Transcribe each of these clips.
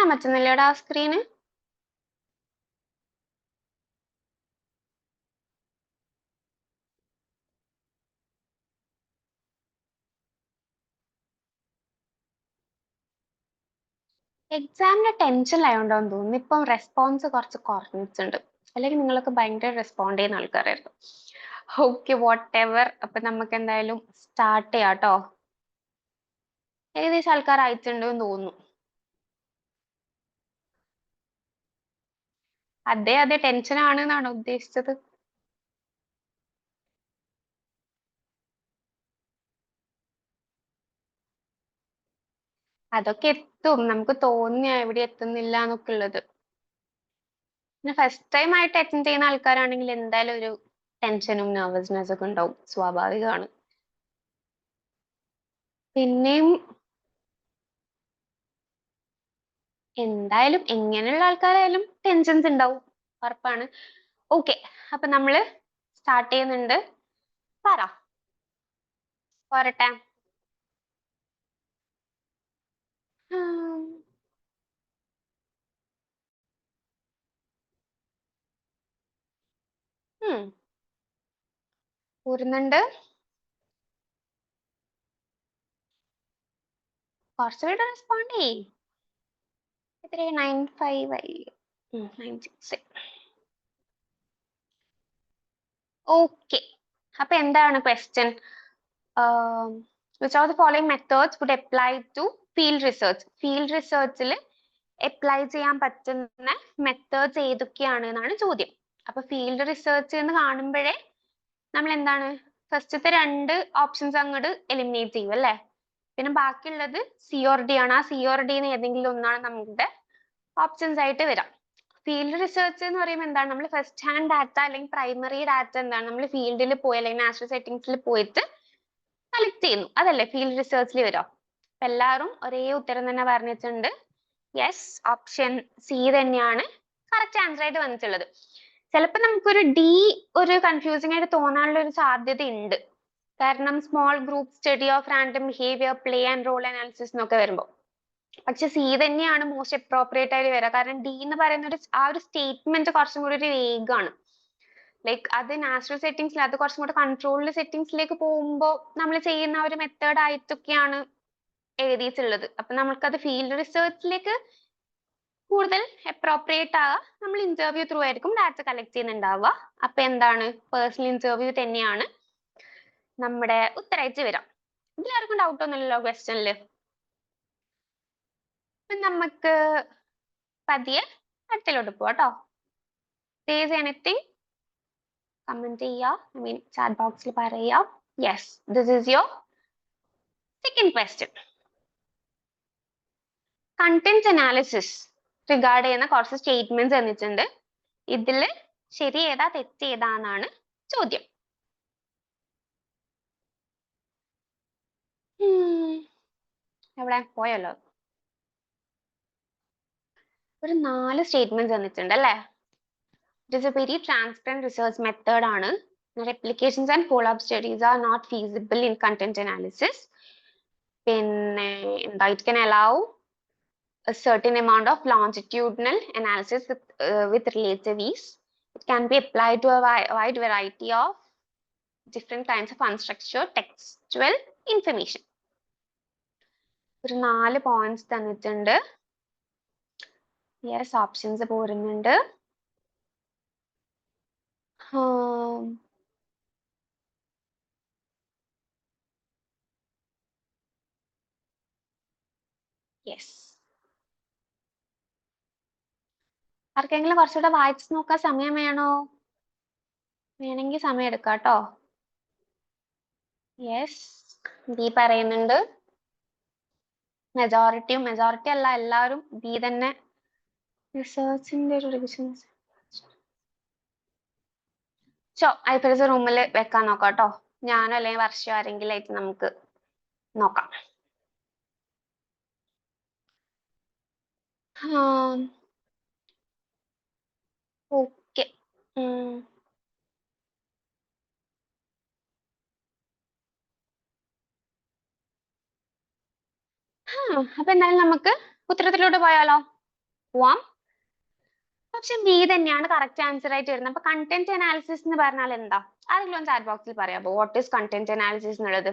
കാണാൻ പറ്റുന്നില്ലേടാ സ്ക്രീന്? എക്സാമിന് ടെൻഷനിലായോണ്ടാന്ന് തോന്നുന്നു ഇപ്പം റെസ്പോൺസ് കുറച്ച് കുറഞ്ഞിട്ടുണ്ട്. അല്ലെങ്കിൽ നിങ്ങളൊക്കെ ഭയങ്കര റെസ്പോണ്ട് ചെയ്യുന്ന ആൾക്കാരായിരുന്നു. Okay what ever. അപ്പൊ നമുക്ക് എന്തായാലും സ്റ്റാർട്ട് ചെയ്യാം കേട്ടോ. ഏകദേശം ആൾക്കാർ അയച്ചിട്ടുണ്ട് എന്ന് തോന്നുന്നു. അതെ ടെൻഷൻ ആണ് എന്നാണോ ഉദ്ദേശിച്ചത്? അതൊക്കെ എത്തും, നമുക്ക് തോന്നിയ എവിടെ എത്തുന്നില്ല എന്നൊക്കെ ഉള്ളത്. പിന്നെ ഫസ്റ്റ് ടൈം ആയിട്ട് അറ്റൻഡ് ചെയ്യുന്ന ആൾക്കാരാണെങ്കിൽ എന്തായാലും ഒരു ടെൻഷനും നെർവസ്നെസ് ഒക്കെ ഉണ്ടാവും, സ്വാഭാവികമാണ്. പിന്നെയും എന്തായാലും എങ്ങനെയുള്ള ആൾക്കാരായാലും ടെൻഷൻസ് ഉണ്ടാവും, ഉറപ്പാണ്. ഓക്കെ, അപ്പൊ നമ്മള് സ്റ്റാർട്ട് ചെയ്യുന്നുണ്ട്. പറ, പോരട്ടെ. ഉം, ഉം, ഊരുന്നുണ്ട്. കുറച്ചുകൂടെ റെസ്പോണ്ട് ചെയ്യ്. എത്ര 95 ആയി? 96. ഓക്കെ, അപ്പൊ എന്താണ് question? Which of the following methods would apply to field research? Field റിസർച്ചിൽ അപ്ലൈ ചെയ്യാൻ പറ്റുന്ന മെത്തേഡ്സ് ഏതൊക്കെയാണ് എന്നാണ് ചോദ്യം. അപ്പൊ ഫീൽഡ് റിസർച്ച് എന്ന് കാണുമ്പോഴേ നമ്മൾ എന്താണ് ഫസ്റ്റത്തെ രണ്ട് ഓപ്ഷൻസ് അങ്ങോട്ട് എലിമിനേറ്റ് ചെയ്യും അല്ലെ. പിന്നെ ബാക്കിയുള്ളത് സി ഓർ ഡി ആണ്. ആ സി ഓർ ഡി ഏതെങ്കിലും ഒന്നാണ് നമ്മുടെ ഓപ്ഷൻസ് ആയിട്ട് വരാം. ഫീൽഡ് റിസർച്ച് എന്ന് പറയുമ്പോൾ എന്താണ്, നമ്മൾ ഫസ്റ്റ് ഹാൻഡ് ഡാറ്റ അല്ലെങ്കിൽ പ്രൈമറി ഡാറ്റ എന്താണ് നമ്മൾ ഫീൽഡിൽ പോയി അല്ലെങ്കിൽ നാച്ചുറൽ സെറ്റിംഗ്സിൽ പോയിട്ട് കളക്ട് ചെയ്യുന്നു, അതല്ലേ ഫീൽഡ് റിസർച്ചിൽ വരാം. എല്ലാവരും ഒരേ ഉത്തരം തന്നെ പറഞ്ഞിട്ടുണ്ട്. യെസ്, ഓപ്ഷൻ സി തന്നെയാണ് കറക്റ്റ് ആൻസർ ആയിട്ട് വന്നിട്ടുള്ളത്. ചിലപ്പോൾ നമുക്കൊരു ഡി ഒരു കൺഫ്യൂസിംഗ് ആയിട്ട് തോന്നാനുള്ള ഒരു സാധ്യത ഉണ്ട്. കാരണം small group study of random behaviour, play and role analysis എന്നൊക്കെ വരുമ്പോൾ. പക്ഷെ സി തന്നെയാണ് മോസ്റ്റ് അപ്രോപ്രിയേറ്റ് ആയിട്ട് വരിക. കാരണം ഡി എന്ന് പറയുന്ന ആ ഒരു സ്റ്റേറ്റ്മെന്റ് കുറച്ചും കൂടി ഒരു വേഗാണ്. ലൈക്ക് അത് നാച്ചുറൽ സെറ്റിംഗ്സിൽ അത് കുറച്ചും കൂടെ കൺട്രോൾഡ് സെറ്റിംഗ്സിലേക്ക് പോകുമ്പോൾ നമ്മൾ ചെയ്യുന്ന ഒരു മെത്തേഡ് ആയിട്ടൊക്കെയാണ് എഴുതിയിട്ടുള്ളത്. അപ്പൊ നമുക്കത് ഫീൽഡ് റിസർച്ചിലേക്ക് കൂടുതൽ അപ്രോപ്രിയേറ്റ് ആവുക നമ്മൾ ഇന്റർവ്യൂ ത്രൂ ആയിരിക്കും ഡാറ്റ കളക്ട് ചെയ്യുന്നുണ്ടാവുക. അപ്പൊ എന്താണ് പേഴ്സണൽ ഇന്റർവ്യൂ തന്നെയാണ് നമ്മുടെ ഉത്തരമായിട്ട് വരാം. ഇതിലാർക്കും ഡൗട്ട് ഒന്നുമില്ലല്ലോ ക്വസ്റ്റ്യനില്? നമുക്ക് പതിയെ അടുത്തിലോട്ട് പോവാട്ടോ. എനിത്തിങ് കമന്റ് ചെയ്യുക, ഐ മീൻ ചാറ്റ് ബോക്സിൽ പറയുക. Yes, this is your second question. Content analysis regard ചെയ്യുന്ന കുറച്ച് സ്റ്റേറ്റ്മെന്റ്സ് തന്നിട്ടുണ്ട്. ഇതില് ശരി ഏതാ തെറ്റ് ഏതാന്നാണ് ചോദ്യം. എവിടെ പോയല്ലോ? ഒരു 4 സ്റ്റേറ്റ്മെന്റ്സ് തന്നിട്ടുണ്ട് അല്ലേ? It is A very transparent research method ആണ്. Replications and follow-up studies are not feasible in content analysis. പിന്നെ എന്താ, it can allow a certain amount of longitudinal analysis with relative ease. It can be applied to a wide variety of different kinds of unstructured textual information. ഒരു 4 points തന്നിട്ടുണ്ട്. Yes, options പോരുന്നുണ്ട്. Yes, ആർക്കെങ്കിലും കുറച്ചുകൂടെ വായിച്ചു നോക്കാൻ സമയം വേണോ? വേണമെങ്കിൽ സമയം എടുക്കാം കേട്ടോ. യെസ്, ബി പറയുന്നുണ്ട്. മെജോറിറ്റി അല്ല, എല്ലാവരും ബി തന്നെ. റിസർച്ചിന്റെ ഒരു റിവിഷൻ ഐഫൽസ് റൂമിൽ വെക്കാൻ നോക്കാം കേട്ടോ. ഞാനോ അല്ലെങ്കിൽ വർഷം ആരെങ്കിലും ആയിട്ട് നമുക്ക് നോക്കാം. ഓക്കെ, അപ്പൊ എന്തായാലും നമുക്ക് ഉത്തരത്തിലോട്ട് പോയാലോ? പോവാം. ഓപ്ഷൻ ബി തന്നെയാണ് കറക്റ്റ് ആൻസർ ആയിട്ട് വരുന്നത്. അപ്പൊ കണ്ടന്റ് അനാലിസിസ് എന്ന് പറഞ്ഞാൽ എന്താ? ആരെങ്കിലും ഒന്ന് ചാറ്റ് ബോക്സിൽ പറയാമോ വാട്ട് ഈസ് കണ്ടന്റ് അനാലിസിസ് എന്നുള്ളത്?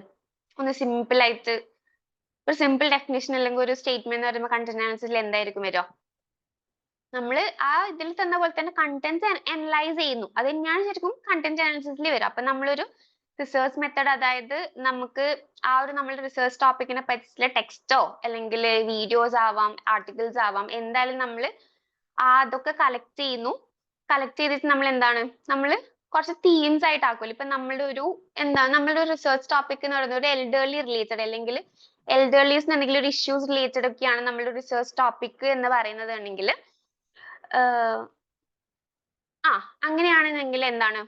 ഒന്ന് സിമ്പിൾ ആയിട്ട് ഒരു സിമ്പിൾ ഡെഫിനേഷൻ അല്ലെങ്കിൽ ഒരു സ്റ്റേറ്റ്മെന്റ് എന്ന് പറയുമ്പോൾ കണ്ടന്റ് അനാലിസിസിൽ എന്തായിരിക്കും വരിക? നമ്മൾ ആ ഇതിൽ തന്ന പോലെ തന്നെ കണ്ടന്റ് അനലൈസ് ചെയ്യുന്നു, അത് തന്നെയാണ് ശരിക്കും കണ്ടന്റ് അനാലിസിസിൽ വരിക. അപ്പൊ നമ്മളൊരു റിസർച്ച് മെത്തേഡ്, അതായത് നമുക്ക് ആ ഒരു നമ്മളുടെ റിസർച്ച് ടോപ്പിക്കിനെ പറ്റിയുള്ള ടെക്സ്റ്റോ അല്ലെങ്കിൽ വീഡിയോസ് ആവാം, ആർട്ടിക്കിൾസ് ആവാം, എന്തായാലും നമ്മൾ അതൊക്കെ കളക്ട് ചെയ്യുന്നു. കളക്ട് ചെയ്തിട്ട് നമ്മൾ എന്താണ്, നമ്മൾ കുറച്ച് തീംസ് ആയിട്ട് ആക്കുമല്ലോ. ഇപ്പൊ നമ്മളുടെ ഒരു നമ്മളുടെ റിസർച്ച് ടോപ്പിക് എന്ന് പറയുന്നത് ഒരു എൽഡർലി റിലേറ്റഡ് അല്ലെങ്കിൽ എൽഡർലീസ് എന്തെങ്കിലും ഒരു ഇഷ്യൂസ് റിലേറ്റഡ് ഒക്കെയാണ് നമ്മളുടെ റിസർച്ച് ടോപ്പിക് എന്ന് പറയുന്നത് ആണെങ്കിൽ അങ്ങനെയാണെന്നെങ്കിൽ എന്താണ്,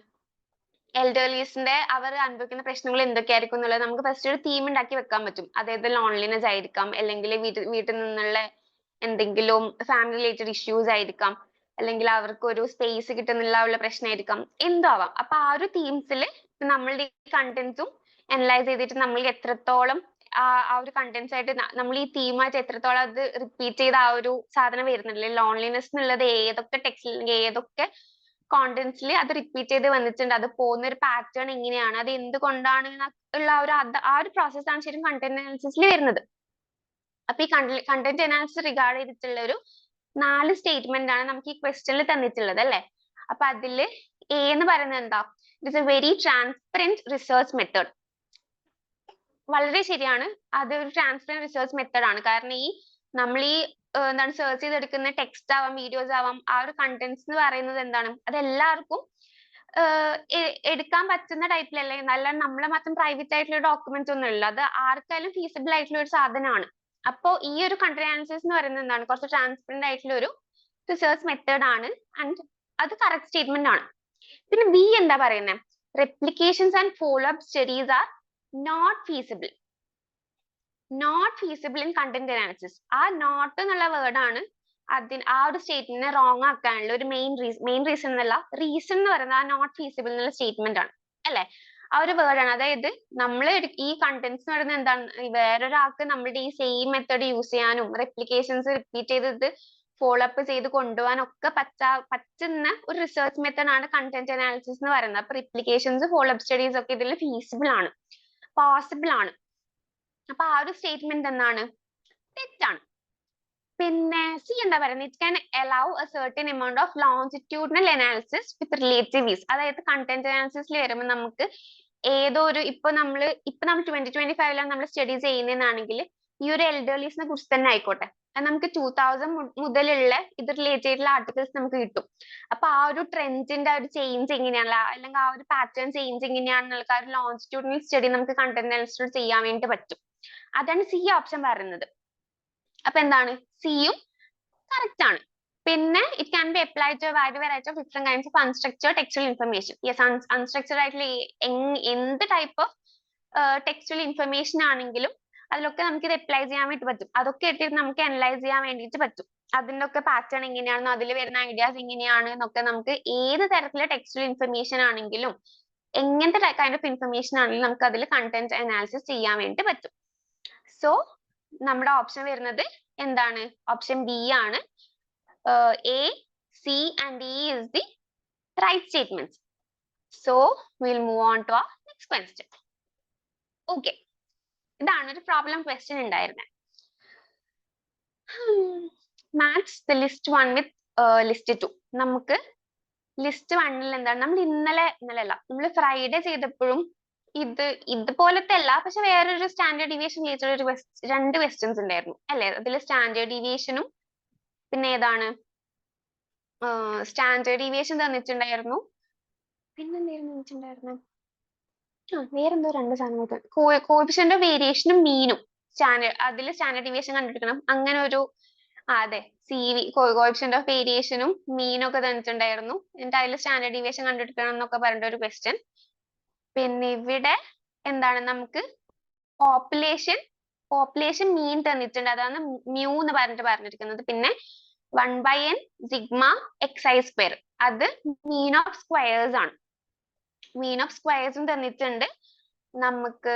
എൽഡർലീസിന്റെ അവർ അനുഭവിക്കുന്ന പ്രശ്നങ്ങൾ എന്തൊക്കെയായിരിക്കും എന്നുള്ളത് നമുക്ക് ഫസ്റ്റ് ഒരു തീം ഉണ്ടാക്കി വെക്കാൻ പറ്റും. അതായത് ലോൺലിനെസ് ആയിരിക്കാം, അല്ലെങ്കിൽ വീട്ടിൽ നിന്നുള്ള എന്തെങ്കിലും ഫാമിലി റിലേറ്റഡ് ഇഷ്യൂസ് ആയിരിക്കാം, അല്ലെങ്കിൽ അവർക്ക് ഒരു സ്പേസ് കിട്ടുന്നില്ല ഉള്ള പ്രശ്നമായിരിക്കാം, എന്തോ ആവാം. അപ്പൊ ആ ഒരു തീംസിൽ നമ്മളുടെ ഈ കണ്ടന്റ്സും അനലൈസ് ചെയ്തിട്ട് നമ്മൾ എത്രത്തോളം ആ ഒരു കണ്ടന്റ്സ് ആയിട്ട് നമ്മൾ ഈ തീമായിട്ട് എത്രത്തോളം അത് റിപ്പീറ്റ് ചെയ്ത ആ ഒരു സാധനം വരുന്നുണ്ടല്ലേ, ലോൺലിനെസ് എന്നുള്ളത് ഏതൊക്കെ ടെക്സ്റ്റിൽ ഏതൊക്കെ കോണ്ടന്റ്സിൽ അത് റിപ്പീറ്റ് ചെയ്ത് വന്നിട്ടുണ്ട്, അത് പോകുന്ന ഒരു പാറ്റേൺ എങ്ങനെയാണ്, അത് എന്തുകൊണ്ടാണ് ഉള്ള ആ ഒരു പ്രോസസ് ആണ് ശരിക്കും കണ്ടന്റ് അനാലിസിസിൽ വരുന്നത്. അപ്പൊ ഈ കണ്ടന്റ് അനാലിസിസ് റിഗാർഡ് ചെയ്തിട്ടുള്ള ഒരു 4 സ്റ്റേറ്റ്മെന്റ് ആണ് നമുക്ക് ഈ ക്വസ്റ്റ്യനിൽ തന്നിട്ടുള്ളത് അല്ലെ. അപ്പൊ അതില് എ എന്ന് പറയുന്നത് എന്താ? It is A very transparent research method. വളരെ ശരിയാണ്, അത് ഒരു ട്രാൻസ്പെറന്റ് റിസർച്ച് മെത്തേഡ് ആണ്. കാരണം നമ്മൾ ഈ എന്താണ് സെർച്ച് ചെയ്തെടുക്കുന്ന ടെക്സ്റ്റ് ആവാം, വീഡിയോസ് ആവാം, ആ ഒരു കണ്ടന്റ്സ് എന്ന് പറയുന്നത് എന്താണ്, അത് എല്ലാവർക്കും എടുക്കാൻ പറ്റുന്ന ടൈപ്പിലല്ലേ, നല്ല നമ്മളെ മാത്രം പ്രൈവറ്റ് ആയിട്ടുള്ള ഡോക്യുമെന്റ്സ് ഒന്നും ഇല്ല, അത് ആർക്കായാലും ഫീസിബിൾ ആയിട്ടുള്ള ഒരു സാധനമാണ്. അപ്പോ ഈ ഒരു കണ്ടന്റ് അനാലിസിസ് എന്ന് പറയുന്നത് എന്താണ്, കുറച്ച് ട്രാൻസ്പെറന്റ് ആയിട്ടുള്ള ഒരു റിസർച്ച് മെത്തേഡ് ആണ്, ആൻഡ് അത് കറക്റ്റ് സ്റ്റേറ്റ്മെന്റ് ആണ്. പിന്നെ ബി എന്താ പറയുന്നത്? Replications and follow up studies are not feasible. Not feasible in content analysis. ആ നോട്ട് എന്നുള്ള വേർഡ് ആണ് ആ ഒരു സ്റ്റേറ്റ്മെന്റിനെ റോങ് ആക്കാനുള്ള ഒരു മെയിൻ റീസൺ എന്നല്ല, റീസൺ എന്ന് പറയുന്നത് ആ നോട്ട് ഫീസിബിൾ എന്നുള്ള സ്റ്റേറ്റ്മെന്റ് ആണ് അല്ലെ, ആ ഒരു വേർഡ് ആണ്. അതായത് നമ്മൾ ഈ കണ്ടന്റ്സ് എന്ന് പറയുന്നത് എന്താണ്, വേറൊരാൾക്ക് നമ്മുടെ ഈ സെയിം മെത്തേഡ് യൂസ് ചെയ്യാനും റെപ്ലിക്കേഷൻസ് റിപ്പീറ്റ് ചെയ്തത് ഫോളോ അപ്പ് ചെയ്ത് കൊണ്ടുപോകാനും ഒക്കെ പറ്റുന്ന ഒരു റിസർച്ച് മെത്തേഡ് ആണ് കണ്ടന്റ് അനാലിസിസ് എന്ന് പറയുന്നത്. അപ്പൊ റിപ്ലിക്കേഷൻസ് ഫോളോ അപ്പ് സ്റ്റഡീസ് ഒക്കെ ഇതിൽ ഫീസിബിൾ ആണ്, പോസിബിൾ ആണ്. അപ്പൊ ആ ഒരു സ്റ്റേറ്റ്മെന്റ് എന്താണ്, തെറ്റാണ്. പിന്നെ സി എന്താ പറയുന്നത്? It can allow A certain amount of longitudinal analysis with relative is. അതായത് കണ്ടന്റ് അനാലിസിസിൽ വരുമ്പോൾ നമുക്ക് ഏതോ ഒരു ഇപ്പൊ നമ്മൾ 2025 നമ്മൾ സ്റ്റഡീസ് ചെയ്യുന്നതാണെങ്കിൽ ഈ ഒരു എൽഡർലീസിനെ കുറിച്ച് തന്നെ ആയിക്കോട്ടെ, നമുക്ക് 2000 മുതലുള്ള ഇത് റിലേറ്റഡ് ആയിട്ടുള്ള ആർട്ടിക്കിൾസ് നമുക്ക് കിട്ടും. അപ്പൊ ആ ഒരു ട്രെൻഡിന്റെ ആ ഒരു ചേഞ്ച് എങ്ങനെയാണ്, അല്ലെങ്കിൽ ആ ഒരു പാറ്റേൺ ചേഞ്ച് എങ്ങനെയാണെന്നുള്ള ആ ഒരു ലോഞ്ചിറ്റ്യൂഡിനൽ സ്റ്റഡി നമുക്ക് കണ്ടന്റ് അനാലിസിസ് ചെയ്യാൻ വേണ്ടി പറ്റും. അതാണ് സി ഓപ്ഷൻ പറയുന്നത്. അപ്പൊ എന്താണ്, സിയും കറക്റ്റ് ആണ്. പിന്നെ it can be applied to wide variety of different kinds of unstructured textual information. Yes, unstructured ആയിട്ടുള്ള എന്ത് ടൈപ്പ് ഓഫ് ടെക്സ്റ്റുവൽ ഇൻഫർമേഷൻ ആണെങ്കിലും അതിലൊക്കെ നമുക്ക് ഇത് അപ്ലൈ ചെയ്യാൻ വേണ്ടി പറ്റും. അതൊക്കെ എടുത്തിട്ട് നമുക്ക് അനലൈസ് ചെയ്യാൻ വേണ്ടിയിട്ട് പറ്റും. അതിന്റെ ഒക്കെ പാറ്റേൺ എങ്ങനെയാണെന്നോ അതിൽ വരുന്ന ഐഡിയാസ് എങ്ങനെയാണ് എന്നൊക്കെ നമുക്ക് ഏത് തരത്തിലുള്ള ടെക്സ്റ്റുവൽ ഇൻഫർമേഷൻ ആണെങ്കിലും എങ്ങനത്തെ കൈൻഡ് ഓഫ് ഇൻഫർമേഷൻ ആണെങ്കിലും നമുക്ക് അതിൽ കണ്ടന്റ് അനാലിസിസ് ചെയ്യാൻ വേണ്ടി പറ്റും. സോ നമ്മുടെ ഓപ്ഷൻ വരുന്നത് എന്താണ്? ഓപ്ഷൻ ബി ആണ്. A, C and D is the right statements. So we'll move on to our next question. Okay, ഇതാണ് ഒരു പ്രോബ്ലം ക്വസ്റ്റ്യൻ ഉണ്ടായിരുന്നത്. Match the list 1 with list 2. നമുക്ക് ലിസ്റ്റ് 1ൽ എന്താണ്, നമ്മൾ ഇന്നലെ അല്ല, നമ്മൾ ഫ്രൈഡേ ചെയ്തപ്പോഴും ഇതുപോലത്തെ അല്ല, പക്ഷെ വേറൊരു സ്റ്റാൻഡേർഡ് ഡീവിയേഷൻ റിലേറ്റഡ് ഒരു 2 ക്വസ്റ്റ്യൻസ് ഉണ്ടായിരുന്നു അല്ലെ. അതിൽ സ്റ്റാൻഡേർഡ് ഡീവിയേഷനും പിന്നെ ഏതാണ് സ്റ്റാൻഡേർഡ് ഡീവിയേഷൻ തന്നിട്ടുണ്ടായിരുന്നു, പിന്നെന്തായിരുന്നു വേറെന്തോ 2 സാധനങ്ങൾ, കോഎഫിഷ്യന്റ് ഓഫ് വേരിയേഷനും മീനും അതിൽ സ്റ്റാൻഡേർഡ് ഡീവിയേഷൻ കണ്ടെടുക്കണം. അങ്ങനെ ഒരു അതെ, കോഎഫിഷ്യന്റ് ഓഫ് വേരിയേഷനും മീനും ഒക്കെ തന്നിട്ടുണ്ടായിരുന്നു. എന്നിട്ട് അതിൽ സ്റ്റാൻഡേർഡ് ഡീവിയേഷൻ കണ്ടെടുക്കണം എന്നൊക്കെ പറഞ്ഞ ഒരു ക്വസ്റ്റ്യൻ. പിന്നെ ഇവിടെ എന്താണ്, നമുക്ക് പോപ്പുലേഷൻ മീൻ തന്നിട്ടുണ്ട്, അതാണ് മ്യൂ എന്ന് പറഞ്ഞിരിക്കുന്നത്. പിന്നെ 1/n സിഗ്മ xi സ്ക്വയർ, അത് മീൻ ഓഫ് സ്ക്വയേഴ്സ് ആണ്. മീൻ ഓഫ് സ്ക്വയേഴ്സും തന്നിട്ടുണ്ട്, നമുക്ക്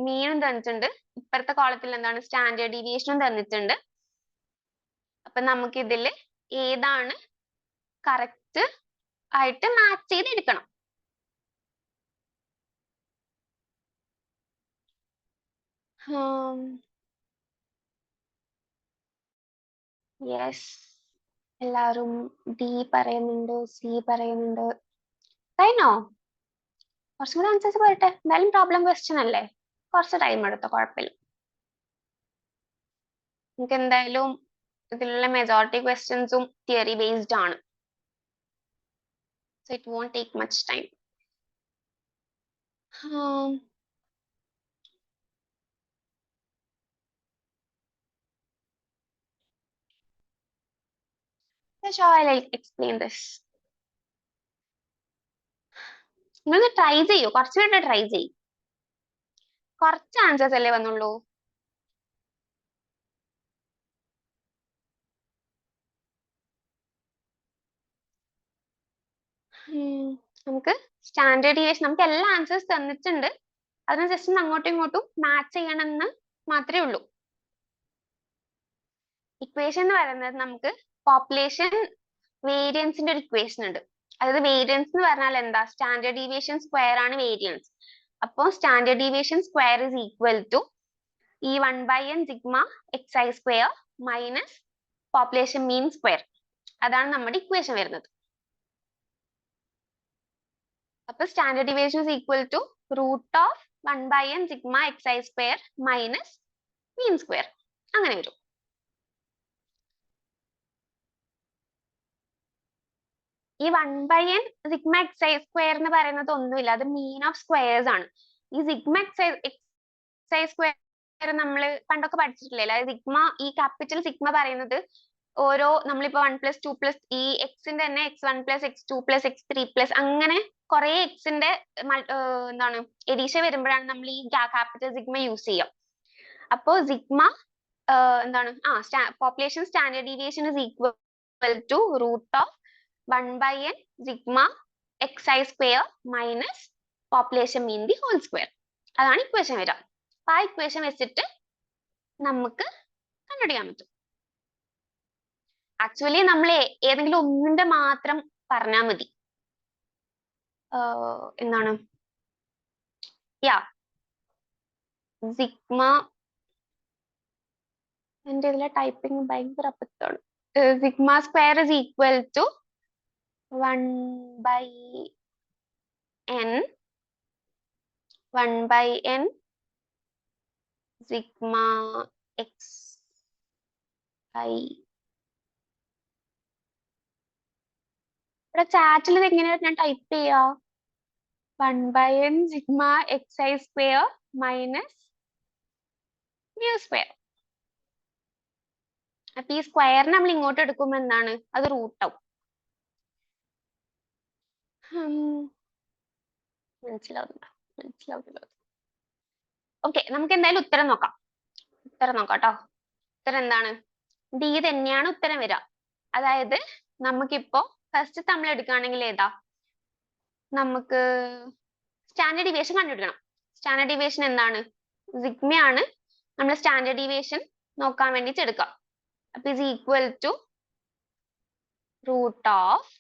മീനും തന്നിട്ടുണ്ട്. ഇപ്പുറത്തെ കോളത്തിൽ എന്താണ്, സ്റ്റാൻഡേർഡ് ഡീവിയേഷനും തന്നിട്ടുണ്ട്. അപ്പൊ നമുക്ക് ഇതില് ഏതാണ് കറക്റ്റ് ആയിട്ട് മാച്ച് ചെയ്തെടുക്കണം. യെസ്, എല്ലാവരും ഡി പറയുന്നുണ്ട്, സി പറയുന്നുണ്ട്. കഴിഞ്ഞോ? കുറച്ചും കൂടെ ആൻസേഴ്സ് പറയട്ടെ. എന്തായാലും പ്രോബ്ലം ക്വസ്റ്റ്യൻ അല്ലേ, കുറച്ച് ടൈം എടുത്തോ, കുഴപ്പമില്ല. നിങ്ങൾക്ക് എന്തായാലും ഇതിലുള്ള മെജോറിറ്റി ക്വസ്റ്റ്യൻസും തിയറി ബേസ്ഡ് ആണ്. So it won't take much time. So I'll explain this. നിങ്ങൾ ട്രൈ ചെയ്യൂ, കുറച്ചുകൂടെ ട്രൈ ചെയ്യും. കുറച്ച് ആൻസേഴ്സ് അല്ലേ വന്നുള്ളൂ. നമുക്ക് സ്റ്റാൻഡേർഡ് ഡീവിയേഷൻ, നമുക്ക് എല്ലാ ആൻസേഴ്സ് തന്നിട്ടുണ്ട്, അതിന് ജസ്റ്റ് അങ്ങോട്ടും ഇങ്ങോട്ടും മാച്ച് ചെയ്യണമെന്ന് മാത്രമേ ഉള്ളൂ. ഇക്വേഷൻ എന്ന് പറയുന്നത് നമുക്ക് പോപ്പുലേഷൻ വേരിയൻസിന്റെ ഒരു ഇക്വേഷൻ ഉണ്ട്. അതായത് വേരിയൻസ് എന്ന് പറഞ്ഞാൽ എന്താ, സ്റ്റാൻഡേർഡ് ഡീവിയേഷൻ സ്ക്വയർ ആണ് വേരിയൻസ്. അപ്പോൾ standard deviation square is equal to ഈ 1/n sigma xi square minus population mean square. അതാണ് നമ്മുടെ ഇക്വേഷൻ വരുന്നത്. അപ്പൊ standard deviation is equal to root of 1/n sigma xi square minus mean square, അങ്ങനെ വരും. ഈ 1/n സിഗ്മ xi സ്ക്വയർ എന്ന് പറയുന്നത് ഒന്നുമില്ല, അത് മീൻ ഓഫ് സ്ക്വയേഴ്സ് ആണ്. ഈ സിഗ്മ xi സ്ക്വയർ നമ്മൾ പണ്ടൊക്കെ പഠിച്ചിട്ടില്ലേ, അതായത് സിഗ്മ, ഈ ക്യാപിറ്റൽ സിഗ്മ പറയുന്നത് ഓരോ, നമ്മളിപ്പോ 1+2+ ഈ എക്സിന്റെ തന്നെ x1 + x2 + x3 അങ്ങനെ കുറെ എക്സിന്റെ എന്താണ് എഡീഷൻ വരുമ്പോഴാണ് നമ്മൾ ഈ ക്യാപിറ്റൽ സിഗ്മ യൂസ് ചെയ്യുക. അപ്പോ സിഗ്മ എന്താണ്, population standard deviation is equal to root of 1/n sigma xi square minus population mean the whole square. അതാണ് ഇക്വേഷൻ വരിക. ആ ഇക്വേഷൻ വെച്ചിട്ട് നമുക്ക് കണ്ടുപിടിക്കാൻ പറ്റും. ആക്ച്വലി നമ്മൾ ഏതെങ്കിലും ഒന്നിന്റെ മാത്രം പറഞ്ഞാൽ മതി. എന്താണ്, സിഗ്മ, എന്റെ ഇതിലെ ടൈപ്പിംഗ് ഭയങ്കര അബദ്ധമാണ്. Sigma square is equal to 1/n sigma xi. ഇവിടെ ചാറ്റിൽ ഇത് എങ്ങനെയാണ് ഞാൻ ടൈപ്പ് ചെയ്യാ? 1/n sigma xi square minus mu square. അപ്പൊ ഈ സ്ക്വയറിനെ നമ്മൾ ഇങ്ങോട്ട് എടുക്കുമ്പോ എന്താണ്, അത് റൂട്ട് ആവും. മനസ്സിലാവുന്നുണ്ടോ? ഓക്കെ, നമുക്ക് എന്തായാലും ഉത്തരം നോക്കാം. കേട്ടോ. ഉത്തരം എന്താണ്? ഡി തന്നെയാണ് ഉത്തരം വരിക. അതായത് നമുക്കിപ്പോ ഫസ്റ്റ് നമ്മൾ എടുക്കുകയാണെങ്കിൽ ഏതാ, നമുക്ക് സ്റ്റാൻഡേർഡ് ഡീവിയേഷൻ കണ്ടുപിടിക്കണം. സ്റ്റാൻഡേർഡ് ഡീവിയേഷൻ എന്താണ്, സിഗ്മയാണ് നമ്മൾ സ്റ്റാൻഡേർഡ് ഡീവിയേഷൻ നോക്കാൻ വേണ്ടിട്ട് എടുക്കാം. അപ്പൊ is equal to root of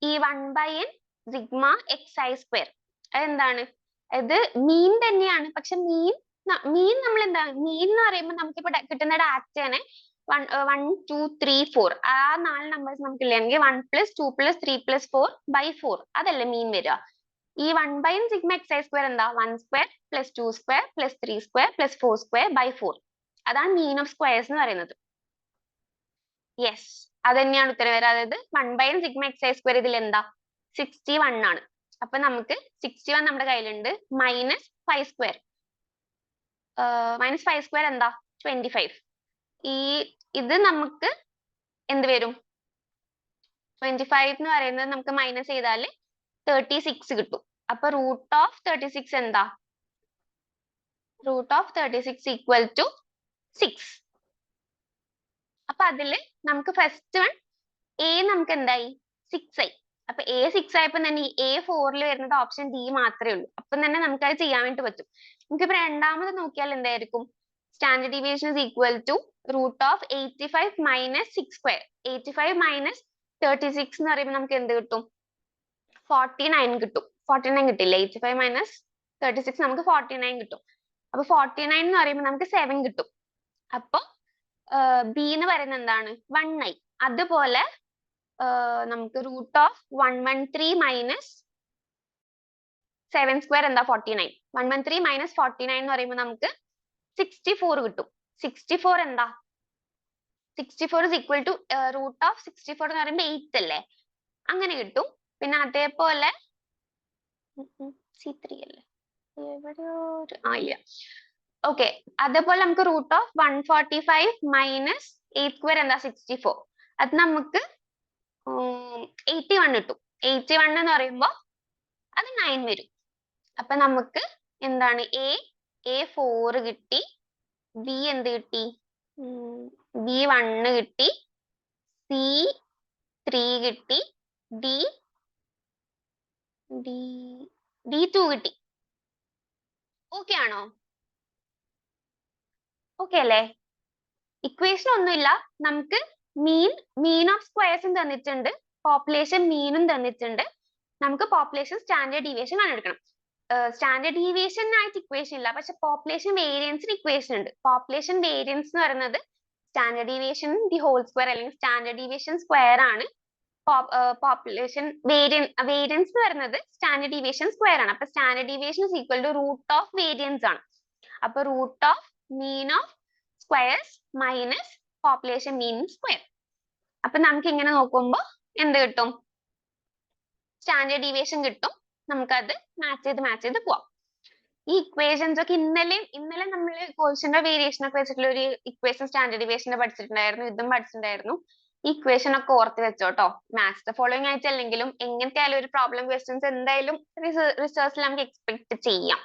ഈ 1/n സിഗ്മ xi സ്ക്വയർ. അതെന്താണ്, ഇത് മീൻ തന്നെയാണ്, പക്ഷെ മീൻ നമ്മൾ എന്താ, മീൻ എന്ന് പറയുമ്പോൾ നമുക്കിപ്പോ കിട്ടുന്ന ഡാറ്റനെ 1 2 3 4 ആ 4 നമ്പേഴ്സ് നമുക്കില്ല, എങ്കിൽ 1 + 2 + 3 + 4/4 അതല്ലേ മീൻ വരിക. ഈ 1/n സിഗ്മ xi സ്ക്വയർ എന്താ, 1² + 2² + 3² + 4²/4. അതാണ് മീൻ ഓഫ് സ്ക്വയേഴ്സ് എന്ന് പറയുന്നത്. യെസ്, അത് തന്നെയാണ് ഉത്തരം വരിക. അതായത് 1/n സിഗ്മ xi സ്ക്വയർ ഇതിൽ എന്താ, 61 ആണ്. അപ്പൊ നമുക്ക് 61 നമ്മുടെ കയ്യിലുണ്ട്, -5². -5² എന്താ, 25. ഇത് നമുക്ക് എന്ത് വരും, 25 എന്ന് പറയുന്നത് നമുക്ക് മൈനസ് ചെയ്താൽ 36 കിട്ടും. അപ്പൊ റൂട്ട് ഓഫ് 36 എന്താ, റൂട്ട് ഓഫ് 36 ഈക്വൽ ടു 6. അപ്പൊ അതില് നമുക്ക് ഫസ്റ്റ് വൺ എ നമുക്ക് എന്തായി, 6 ആയി. അപ്പൊ A 6 ആയപ്പോ തന്നെ A4 വരുന്നത് ഓപ്ഷൻ ഡി മാത്രമേ ഉള്ളൂ. അപ്പം തന്നെ നമുക്ക് അത് ചെയ്യാൻ വേണ്ടി പറ്റും. നമുക്കിപ്പോ രണ്ടാമത് നോക്കിയാൽ എന്തായിരിക്കും, standard deviation is equal to root of 85 minus 6 square. 85 minus 36 എന്ന് പറയുമ്പോൾ നമുക്ക് എന്ത് കിട്ടും? 49 കിട്ടും. 49 കിട്ടില്ലേ? 85 മൈനസ് 36 നമുക്ക് 49 കിട്ടും. അപ്പൊ 49 എന്ന് പറയുമ്പോൾ നമുക്ക് 7 കിട്ടും. അപ്പൊ ബി എന്ന് പറയുന്നത് എന്താണ്? 1i. അതുപോലെ നമുക്ക് റൂട്ട് ഓഫ് 113 മൈനസ് 7 സ്ക്വയർ എന്താ? 49. 113 മൈനസ് 49 എന്ന് പറയുമ്പോൾ നമുക്ക് 64 കിട്ടും. 64 എന്താ? 64 is equal to root of 64 എന്ന് പറയുമ്പോൾ 8 അല്ലേ? അങ്ങനെ കിട്ടും. പിന്നെ അതേപോലെ C3 അല്ലേ? ഇല്ല. ഓക്കെ, അതേപോലെ നമുക്ക് റൂട്ട് ഓഫ് 145 മൈനസ് 8 സ്ക്വയർ എന്താ? 64. അത് നമുക്ക് 81 കിട്ടും. 81 എന്ന് പറയുമ്പോൾ അത് 9 വരും. അപ്പൊ നമുക്ക് എന്താണ്? എ 4 കിട്ടി, ബി എന്ത് കിട്ടി? ബി 1 കിട്ടി, സി 3 കിട്ടി, ഡി 2 കിട്ടി. ഓക്കെ ആണോ? ഓക്കെ അല്ലേ? ഇക്വേഷൻ ഒന്നുമില്ല. നമുക്ക് മീൻ ഓഫ് സ്ക്വയർസും തന്നിട്ടുണ്ട്, പോപ്പുലേഷൻ മീനും തന്നിട്ടുണ്ട്. നമുക്ക് പോപ്പുലേഷൻ സ്റ്റാൻഡേർഡ് ഡീവിയേഷൻ കണ്ടെടുക്കണം. സ്റ്റാൻഡേർഡ് ഡീവിയേഷൻ ആയിട്ട് ഇക്വേഷൻ ഇല്ല, പക്ഷെ പോപ്പുലേഷൻ വേരിയൻസിന് ഇക്വേഷൻ ഉണ്ട്. പോപ്പുലേഷൻ വേരിയൻസ് എന്ന് പറയുന്നത് standard deviation the whole square അല്ലെങ്കിൽ സ്റ്റാൻഡേർഡ് ഡീവിയേഷൻ സ്ക്വയർ ആണ്. പോപ്പുലേഷൻ വേരിയൻസ് എന്ന് പറയുന്നത് സ്റ്റാൻഡേർഡ് ഡീവിയേഷൻ സ്ക്വയർ ആണ്. അപ്പൊ standard deviation is equal to root of variance ആണ്. അപ്പൊ root of mean of squares minus population mean square. അപ്പൊ നമുക്ക് ഇങ്ങനെ നോക്കുമ്പോൾ എന്ത് കിട്ടും? സ്റ്റാൻഡേർഡ് ഡീവിയേഷൻ കിട്ടും. നമുക്കത് മാച്ച് ചെയ്ത് പോവാം. ഈ ഇക്വേഷൻസ് ഒക്കെ ഇന്നലെ നമ്മൾ കോഷ്യന്റ് വേരിയേഷൻ ഒക്കെ വെച്ചിട്ടുള്ള ഒരു ഇക്വേഷൻ സ്റ്റാൻഡേർഡ് ഡീവിയേഷന്റെ പഠിച്ചിട്ടുണ്ടായിരുന്നു, ഇതും പഠിച്ചിട്ടുണ്ടായിരുന്നു. ഈ ഇക്വേഷൻ ഒക്കെ ഓർത്ത് വെച്ചോട്ടോ. മാച്ച് ദ ഫോളോയിങ് ആയിട്ടല്ലെങ്കിലും എങ്ങനത്തെ ആയാലും ഒരു പ്രോബ്ലം ക്വസ്റ്റ്യൻസ് എന്തായാലും റിസർച്ചിൽ നമുക്ക് എക്സ്പെക്ട് ചെയ്യാം.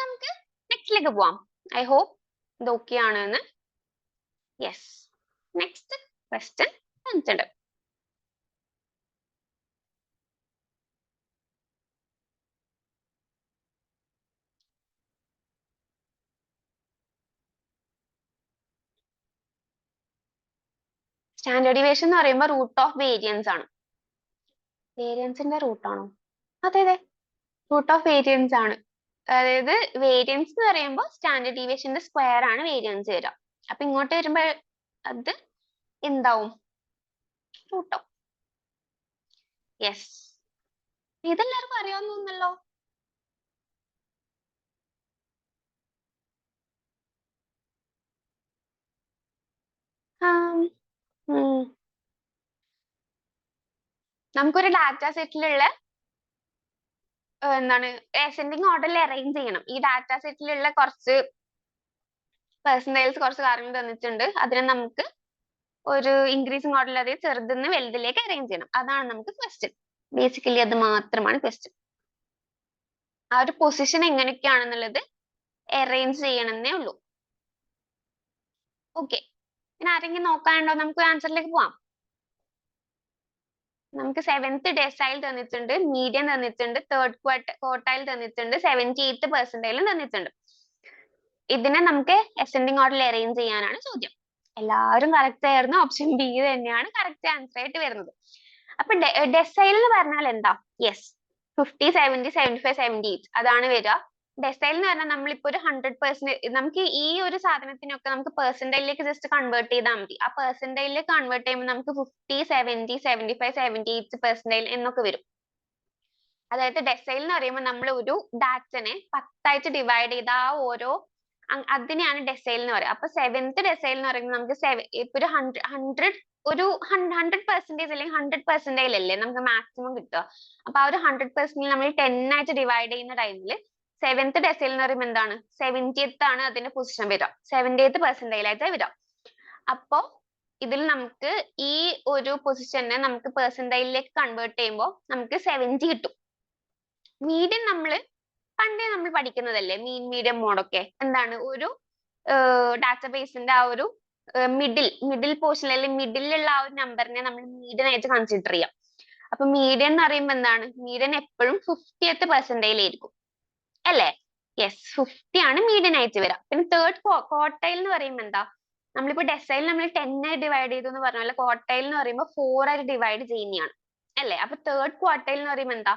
നമുക്ക് നെക്സ്റ്റിലേക്ക് പോവാം. ഐ ഹോപ്പ് ഇത് ഓക്കെ ആണെന്ന്. യെസ്, നെക്സ്റ്റ് ക്വസ്റ്റ്യൻ തന്നിട്ടുണ്ട്. സ്റ്റാൻഡേർഡ് ഡീവിയേഷൻ എന്ന് പറയുമ്പോൾ റൂട്ട് ഓഫ് വേരിയൻസ് ആണ്. വേരിയൻസിന്റെ റൂട്ട് ആണോ? അതെ, റൂട്ട് ഓഫ് വേരിയൻസ് ആണ്. അതായത് വേരിയൻസ് എന്ന് പറയുമ്പോൾ സ്റ്റാൻഡേർഡ് ഡീവിയേഷന്റെ സ്ക്വയർ ആണ് വേരിയൻസ് വരിക. അപ്പൊ ഇങ്ങോട്ട് വരുമ്പോൾ അത് എന്താവും? Root of. യെസ്, ഇതെല്ലാവർക്കും അറിയാവുന്ന ഒന്നല്ലോ. നമുക്കൊരു ഡാറ്റ സെറ്റിലുള്ള എന്താണ് അസെൻഡിങ് ഓർഡറിൽ അറേഞ്ച് ചെയ്യണം. ഈ ഡാറ്റ സെറ്റിലുള്ള കുറച്ച് പെർസെന്റേജ് കുറച്ച് കാര്യങ്ങൾ തന്നിട്ടുണ്ട്. അതിനെ നമുക്ക് ഒരു ഇൻക്രീസിങ് ഓർഡറിൽ അതായത് ചെറുതിന്ന് വലുതിലേക്ക് അറേഞ്ച് ചെയ്യണം. അതാണ് നമുക്ക് ക്വസ്റ്റ്യൻ. ബേസിക്കലി അത് മാത്രമാണ് ക്വസ്റ്റ്യൻ. ആ ഒരു പൊസിഷൻ എങ്ങനെയൊക്കെയാണെന്നുള്ളത് അറേഞ്ച് ചെയ്യണമെന്നേ ഉള്ളൂ. ഓക്കെ, പിന്നെ ആരെങ്കിലും നോക്കാനുണ്ടോ? നമുക്ക് ആൻസറിലേക്ക് പോവാം. നമുക്ക് 7th ഡെസൈൽ തന്നിട്ടുണ്ട്, മീഡിയം തന്നിട്ടുണ്ട്, തേർഡ് ക്വാർട്ടൈൽ തന്നിട്ടുണ്ട്, 78th പെർസെന്റൈലും തന്നിട്ടുണ്ട്. ഇതിനെ നമുക്ക് അസെൻഡിങ് ഓർഡറിൽ അറേഞ്ച് ചെയ്യാനാണ് ചോദ്യം. എല്ലാവരും കറക്റ്റ് ആയിരുന്നു. ഓപ്ഷൻ ബി തന്നെയാണ് കറക്റ്റ് ആൻസർ ആയിട്ട് വരുന്നത്. അപ്പൊ ഡെസൈൽ എന്ന് പറഞ്ഞാൽ എന്താ? യെസ്, 50, 70, 75, 78 അതാണ് വരിക. ഡെസൈൽ എന്ന് പറഞ്ഞാൽ നമ്മളിപ്പോ ഒരു 100%, നമുക്ക് ഈ ഒരു സാധനത്തിനൊക്കെ നമുക്ക് പെർസെന്റൈലിലേക്ക് ജസ്റ്റ് കൺവേർട്ട് ചെയ്താൽ മതി. ആ പെർസെന്റൈലിലേക്ക് കൺവേർട്ട് ചെയ്യുമ്പോൾ നമുക്ക് 50, 70, 75, 78 പെർസെന്റൈൽ എന്നൊക്കെ വരും. അതായത് ഡെസൈൽ എന്ന് പറയുമ്പോൾ നമ്മൾ ഒരു ഡാറ്റനെ 10ആയിട്ട് ഡിവൈഡ് ചെയ്ത ആ ഓരോ അതിനെയാണ് ഡെസൈൽ എന്ന് പറയുക. അപ്പൊ 7th ഡെസൈൽ എന്ന് പറയുമ്പോൾ നമുക്ക് ഇപ്പൊ ഒരു 100% അല്ലെങ്കിൽ 100% അല്ലേ നമുക്ക് മാക്സിമം കിട്ടുക. അപ്പൊ ആ ഒരു 100% നമ്മൾ 10 ആയിട്ട് ഡിവൈഡ് ചെയ്യുന്ന ടൈമിൽ 7th ഡെസൈൽ എന്ന് പറയുമ്പോൾ എന്താണ്? 70th ആണ് അതിന്റെ പൊസിഷൻ വരിക. 70th പെർസെന്റൈൽ ആയിട്ട് വരിക. അപ്പോ ഇതിൽ നമുക്ക് ഈ ഒരു പൊസിഷനെ നമുക്ക് പെർസെന്റൈലിലേക്ക് കൺവേർട്ട് ചെയ്യുമ്പോൾ നമുക്ക് 70 കിട്ടും. മീഡിയം പണ്ടേ നമ്മൾ പഠിക്കുന്നതല്ലേ മീൻ മീഡിയം മോഡൊക്കെ. എന്താണ്? ഒരു ഡാറ്റാബേസിന്റെ ആ ഒരു മിഡിൽ പോർഷൻ അല്ലെങ്കിൽ മിഡിലുള്ള ആ ഒരു നമ്പറിനെ നമ്മൾ മീഡിയൻ ആയിട്ട് കൺസിഡർ ചെയ്യാം. അപ്പൊ മീഡിയൻ എന്ന് പറയുമ്പോൾ എന്താണ്? മീഡിയൻ എപ്പോഴും 50th പെർസെന്റൈൽ ആയിരിക്കും അല്ലേ? യെസ് 50 ആണ് മീഡിയൻ ആയിട്ട് വരിക. പിന്നെ തേർഡ് ക്വാർട്ടൈൽ എന്ന് പറയുമ്പോൾ എന്താ, നമ്മളിപ്പോ ഡെസൈൽ നമ്മൾ 10 ആയി ഡിവൈഡ് ചെയ്തു എന്ന് പറഞ്ഞാൽ ക്വാർട്ടൈൽ എന്ന് പറയുമ്പോൾ 4 ആയിട്ട് ഡിവൈഡ് ചെയ്യുന്നതാണ് അല്ലേ. അപ്പൊ തേർഡ് ക്വാർട്ടൈൽ എന്ന് പറയുമ്പോൾ എന്താ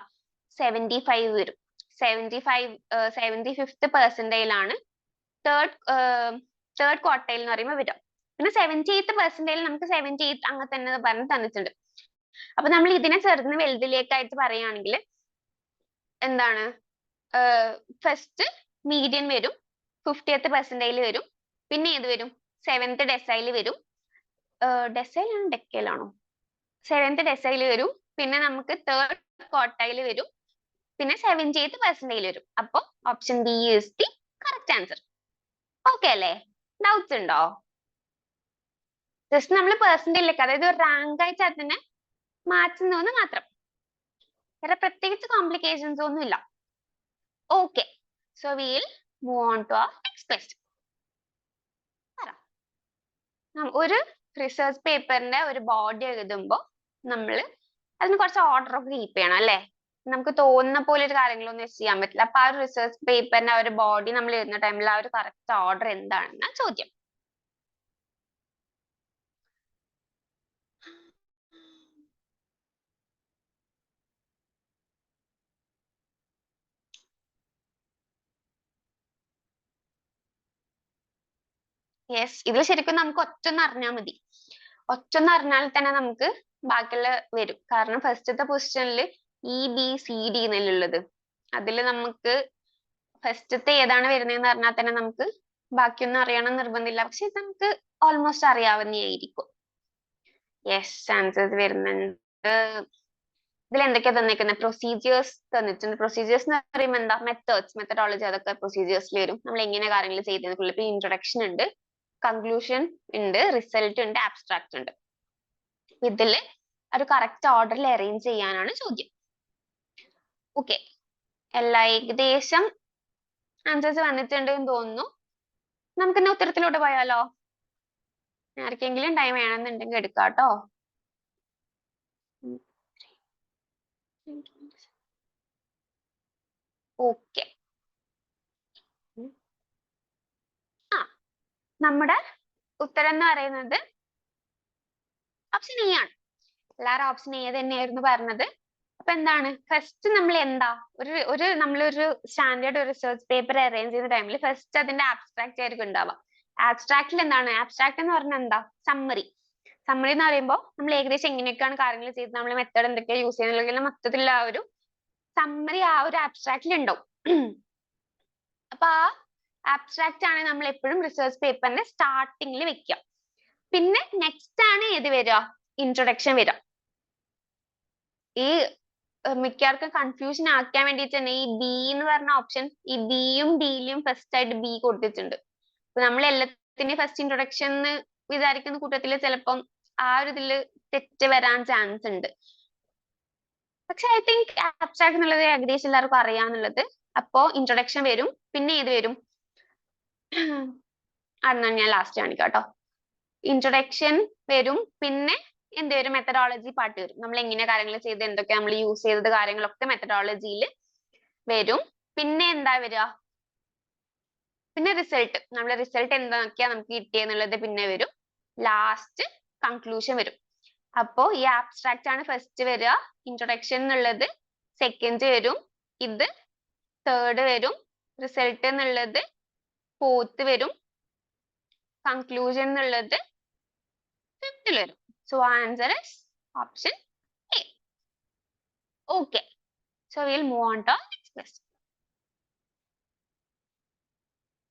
75 വരും. 75th പെർസെന്റൈലാണ് തേർഡ് ക്വാർട്ടൈൽ എന്ന് പറയുമ്പോൾ വരും. പിന്നെ 78th പെർസെന്റൈൽ നമുക്ക് 78 അങ്ങനെ തന്നെ പറഞ്ഞ് തന്നിട്ടുണ്ട്. അപ്പൊ നമ്മൾ ഇതിനെ ചെറുതിന് വലുതിലേക്കായിട്ട് പറയുകയാണെങ്കിൽ എന്താണ്, ഫസ്റ്റ് മീഡിയൻ വരും, 50th പെർസെന്റൈൽ വരും, പിന്നെ ഏത് വരും 7th ഡെസൈൽ വരും. ഡെസൈൽ ആണോ ഡെക്കൈലാണോ? 7th ഡെസൈൽ വരും, പിന്നെ നമുക്ക് തേർഡ് ക്വാർട്ടൈൽ വരും, പിന്നെ 78th പെർസെന്റൈൽ വരും. അപ്പൊ option B is the correct answer. Okay അല്ലേ? ഡൗട്ട്സ് ഉണ്ടോ? ജസ്റ്റ് നമ്മൾ പെർസെന്റൈലേക്ക്, അതായത് റാങ്ക് ആയിട്ട് അതിനെ മാറ്റുന്നു മാത്രം, വേറെ പ്രത്യേകിച്ച് കോംപ്ലിക്കേഷൻസ് ഒന്നും ഇല്ല. Okay, so will move on to our next question. ഒരു റിസർച്ച് പേപ്പറിന്റെ ഒരു ബോഡി എഴുതുമ്പോൾ നമ്മൾ അതിന് കുറച്ച് ഓർഡർ ഒക്കെ കീപ്പ് ചെയ്യണം അല്ലേ. നമുക്ക് തോന്നുന്ന പോലെ ഒരു കാര്യങ്ങളൊന്നും ചെയ്യാൻ പറ്റില്ല. അപ്പൊ ആ ഒരു റിസർച്ച് പേപ്പറിന്റെ ആ ഒരു ബോഡി നമ്മൾ എഴുതുന്ന ടൈമിൽ ആ ഒരു കറക്റ്റ് ഓർഡർ എന്താണെന്ന ചോദ്യം. യെസ്, ഇതിൽ ശരിക്കും നമുക്ക് ഒറ്റൊന്ന് അറിഞ്ഞാൽ മതി. ഒറ്റൊന്ന് അറിഞ്ഞാൽ തന്നെ നമുക്ക് ബാക്കിയുള്ള വരും. കാരണം ഫസ്റ്റത്തെ പൊസിഷനിൽ EBCD എന്നുള്ളത്, അതിൽ നമുക്ക് ഫസ്റ്റത്തെ ഏതാണ് വരുന്നതെന്ന് അറിഞ്ഞാൽ തന്നെ നമുക്ക് ബാക്കിയൊന്നും അറിയണം നിർബന്ധമില്ല. പക്ഷെ നമുക്ക് ഓൾമോസ്റ്റ് അറിയാവുന്നതായിരിക്കും. യെസ്, ആൻസേഴ്സ് വരുന്നുണ്ട്. ഇതിൽ എന്തൊക്കെയാ തന്നിരിക്കുന്നത്? പ്രൊസീജിയേഴ്സ് തന്നിട്ടുണ്ട്. പ്രൊസീജിയേഴ്സ് എന്ന് പറയുമ്പോൾ എന്താ, മെത്തഡോളജി, അതൊക്കെ പ്രൊസീജിയേഴ്സിൽ വരും. നമ്മൾ എങ്ങനെ കാര്യങ്ങൾ ചെയ്തതിനുള്ള ഇപ്പൊ ഇൻട്രൊഡക്ഷൻ ഉണ്ട്, കൺക്ലൂഷൻ ഉണ്ട്, റിസൾട്ട് ഉണ്ട്, ആബ്സ്ട്രാക്ട് ഉണ്ട്. ഇതില് ഒരു കറക്റ്റ് ഓർഡറിൽ അറേഞ്ച് ചെയ്യാനാണ് ചോദ്യം. ഓക്കെ, എല്ലാ ഏകദേശം ആൻസേഴ്സ് വന്നിട്ടുണ്ട് എന്ന് തോന്നുന്നു. നമുക്കിന്ന് ഉത്തരത്തിലോട്ട് പോയാലോ? ആർക്കെങ്കിലും ടൈം വേണമെന്നുണ്ടെങ്കിൽ എടുക്കാം കേട്ടോ. ഓക്കെ, നമ്മുടെ ഉത്തരം എന്ന് പറയുന്നത് ഓപ്ഷൻ എ ആണ്. എല്ലാവരും ഓപ്ഷൻ എ തന്നെയായിരുന്നു പറഞ്ഞത്. അപ്പൊ എന്താണ്, ഫസ്റ്റ് നമ്മൾ എന്താ നമ്മളൊരു സ്റ്റാൻഡേർഡ് റിസർച്ച് പേപ്പർ അറേഞ്ച് ചെയ്യുന്ന ടൈമിൽ ഫസ്റ്റ് അതിന്റെ ആബ്സ്ട്രാക്ട് ആയിരിക്കും ഉണ്ടാവുക. ആബ്സ്ട്രാക്റ്റിൽ എന്താണ്, ആബ്സ്ട്രാക്ട് എന്ന് പറഞ്ഞാൽ എന്താ, സമ്മറി. സമ്മറി എന്ന് പറയുമ്പോൾ നമ്മൾ ഏകദേശം എങ്ങനെയൊക്കെയാണ് കാര്യങ്ങൾ ചെയ്തത്, നമ്മൾ മെത്തേഡ് എന്തൊക്കെയാണ് യൂസ് ചെയ്യുന്നത്, മൊത്തത്തിലുള്ള ആ ഒരു സമ്മറി ആ ഒരു ആബ്സ്ട്രാക്റ്റിൽ ഉണ്ടാവും. അപ്പൊ ആ ആബ്സ്ട്രാക്റ്റ് ആണ് നമ്മൾ എപ്പോഴും റിസർച്ച് പേപ്പറിന്റെ സ്റ്റാർട്ടിങ്ങിൽ വെക്കുക. പിന്നെ നെക്സ്റ്റ് ആണ് ഏത് വരിക, ഇൻട്രൊഡക്ഷൻ വരിക. ഈ മിക്കവാർക്കും കൺഫ്യൂഷൻ ആക്കാൻ വേണ്ടിയിട്ട് തന്നെ ഈ ബി എന്ന് പറഞ്ഞ ഓപ്ഷൻ, ഈ ബിയും ഡിയിലും ഫസ്റ്റ് ആയിട്ട് ബി കൊടുത്തിട്ടുണ്ട്. നമ്മൾ എല്ലാത്തിനും ഫസ്റ്റ് ഇൻട്രൊഡക്ഷൻ എന്ന് വിചാരിക്കുന്ന കൂട്ടത്തിൽ ചിലപ്പം ആ ഒരു ഇതില് തെറ്റ് വരാൻ ചാൻസ് ഉണ്ട്. പക്ഷെ ഐ തിങ്ക് ആബ്സ്ട്രാക്ട് എന്നുള്ളത് ഏകദേശം എല്ലാവർക്കും അറിയാന്നുള്ളത്. അപ്പോ ഇൻട്രൊഡക്ഷൻ വരും, പിന്നെ ഏത് വരും അതാണ് ഞാൻ ലാസ്റ്റ് കാണിക്കാം കേട്ടോ. ഇൻട്രൊഡക്ഷൻ വരും, പിന്നെ എന്ത് വരും, മെത്തഡോളജി പാർട്ട് വരും. നമ്മൾ എങ്ങനെ കാര്യങ്ങൾ ചെയ്ത്, എന്തൊക്കെ നമ്മൾ യൂസ് ചെയ്തത്, കാര്യങ്ങളൊക്കെ മെത്തഡോളജിയിൽ വരും. പിന്നെ എന്താ വരിക, പിന്നെ റിസൾട്ട്, നമ്മളെ റിസൾട്ട് എന്തൊക്കെയാ നമുക്ക് കിട്ടിയെന്നുള്ളത് പിന്നെ വരും. ലാസ്റ്റ് കൺക്ലൂഷൻ വരും. അപ്പോ ഈ ആബ്സ്ട്രാക്റ്റ് ആണ് ഫസ്റ്റ് വരിക, ഇൻട്രൊഡക്ഷൻ എന്നുള്ളത് സെക്കൻഡ് വരും, ഇത് തേർഡ് വരും, റിസൾട്ട് എന്നുള്ളത് ഫോർത്ത് വരും, കൺക്ലൂഷൻ എന്നുള്ളത് ഫിഫ്ത്തിൽ വരും. So answer is option A. Okay. So we'll move on to our next question.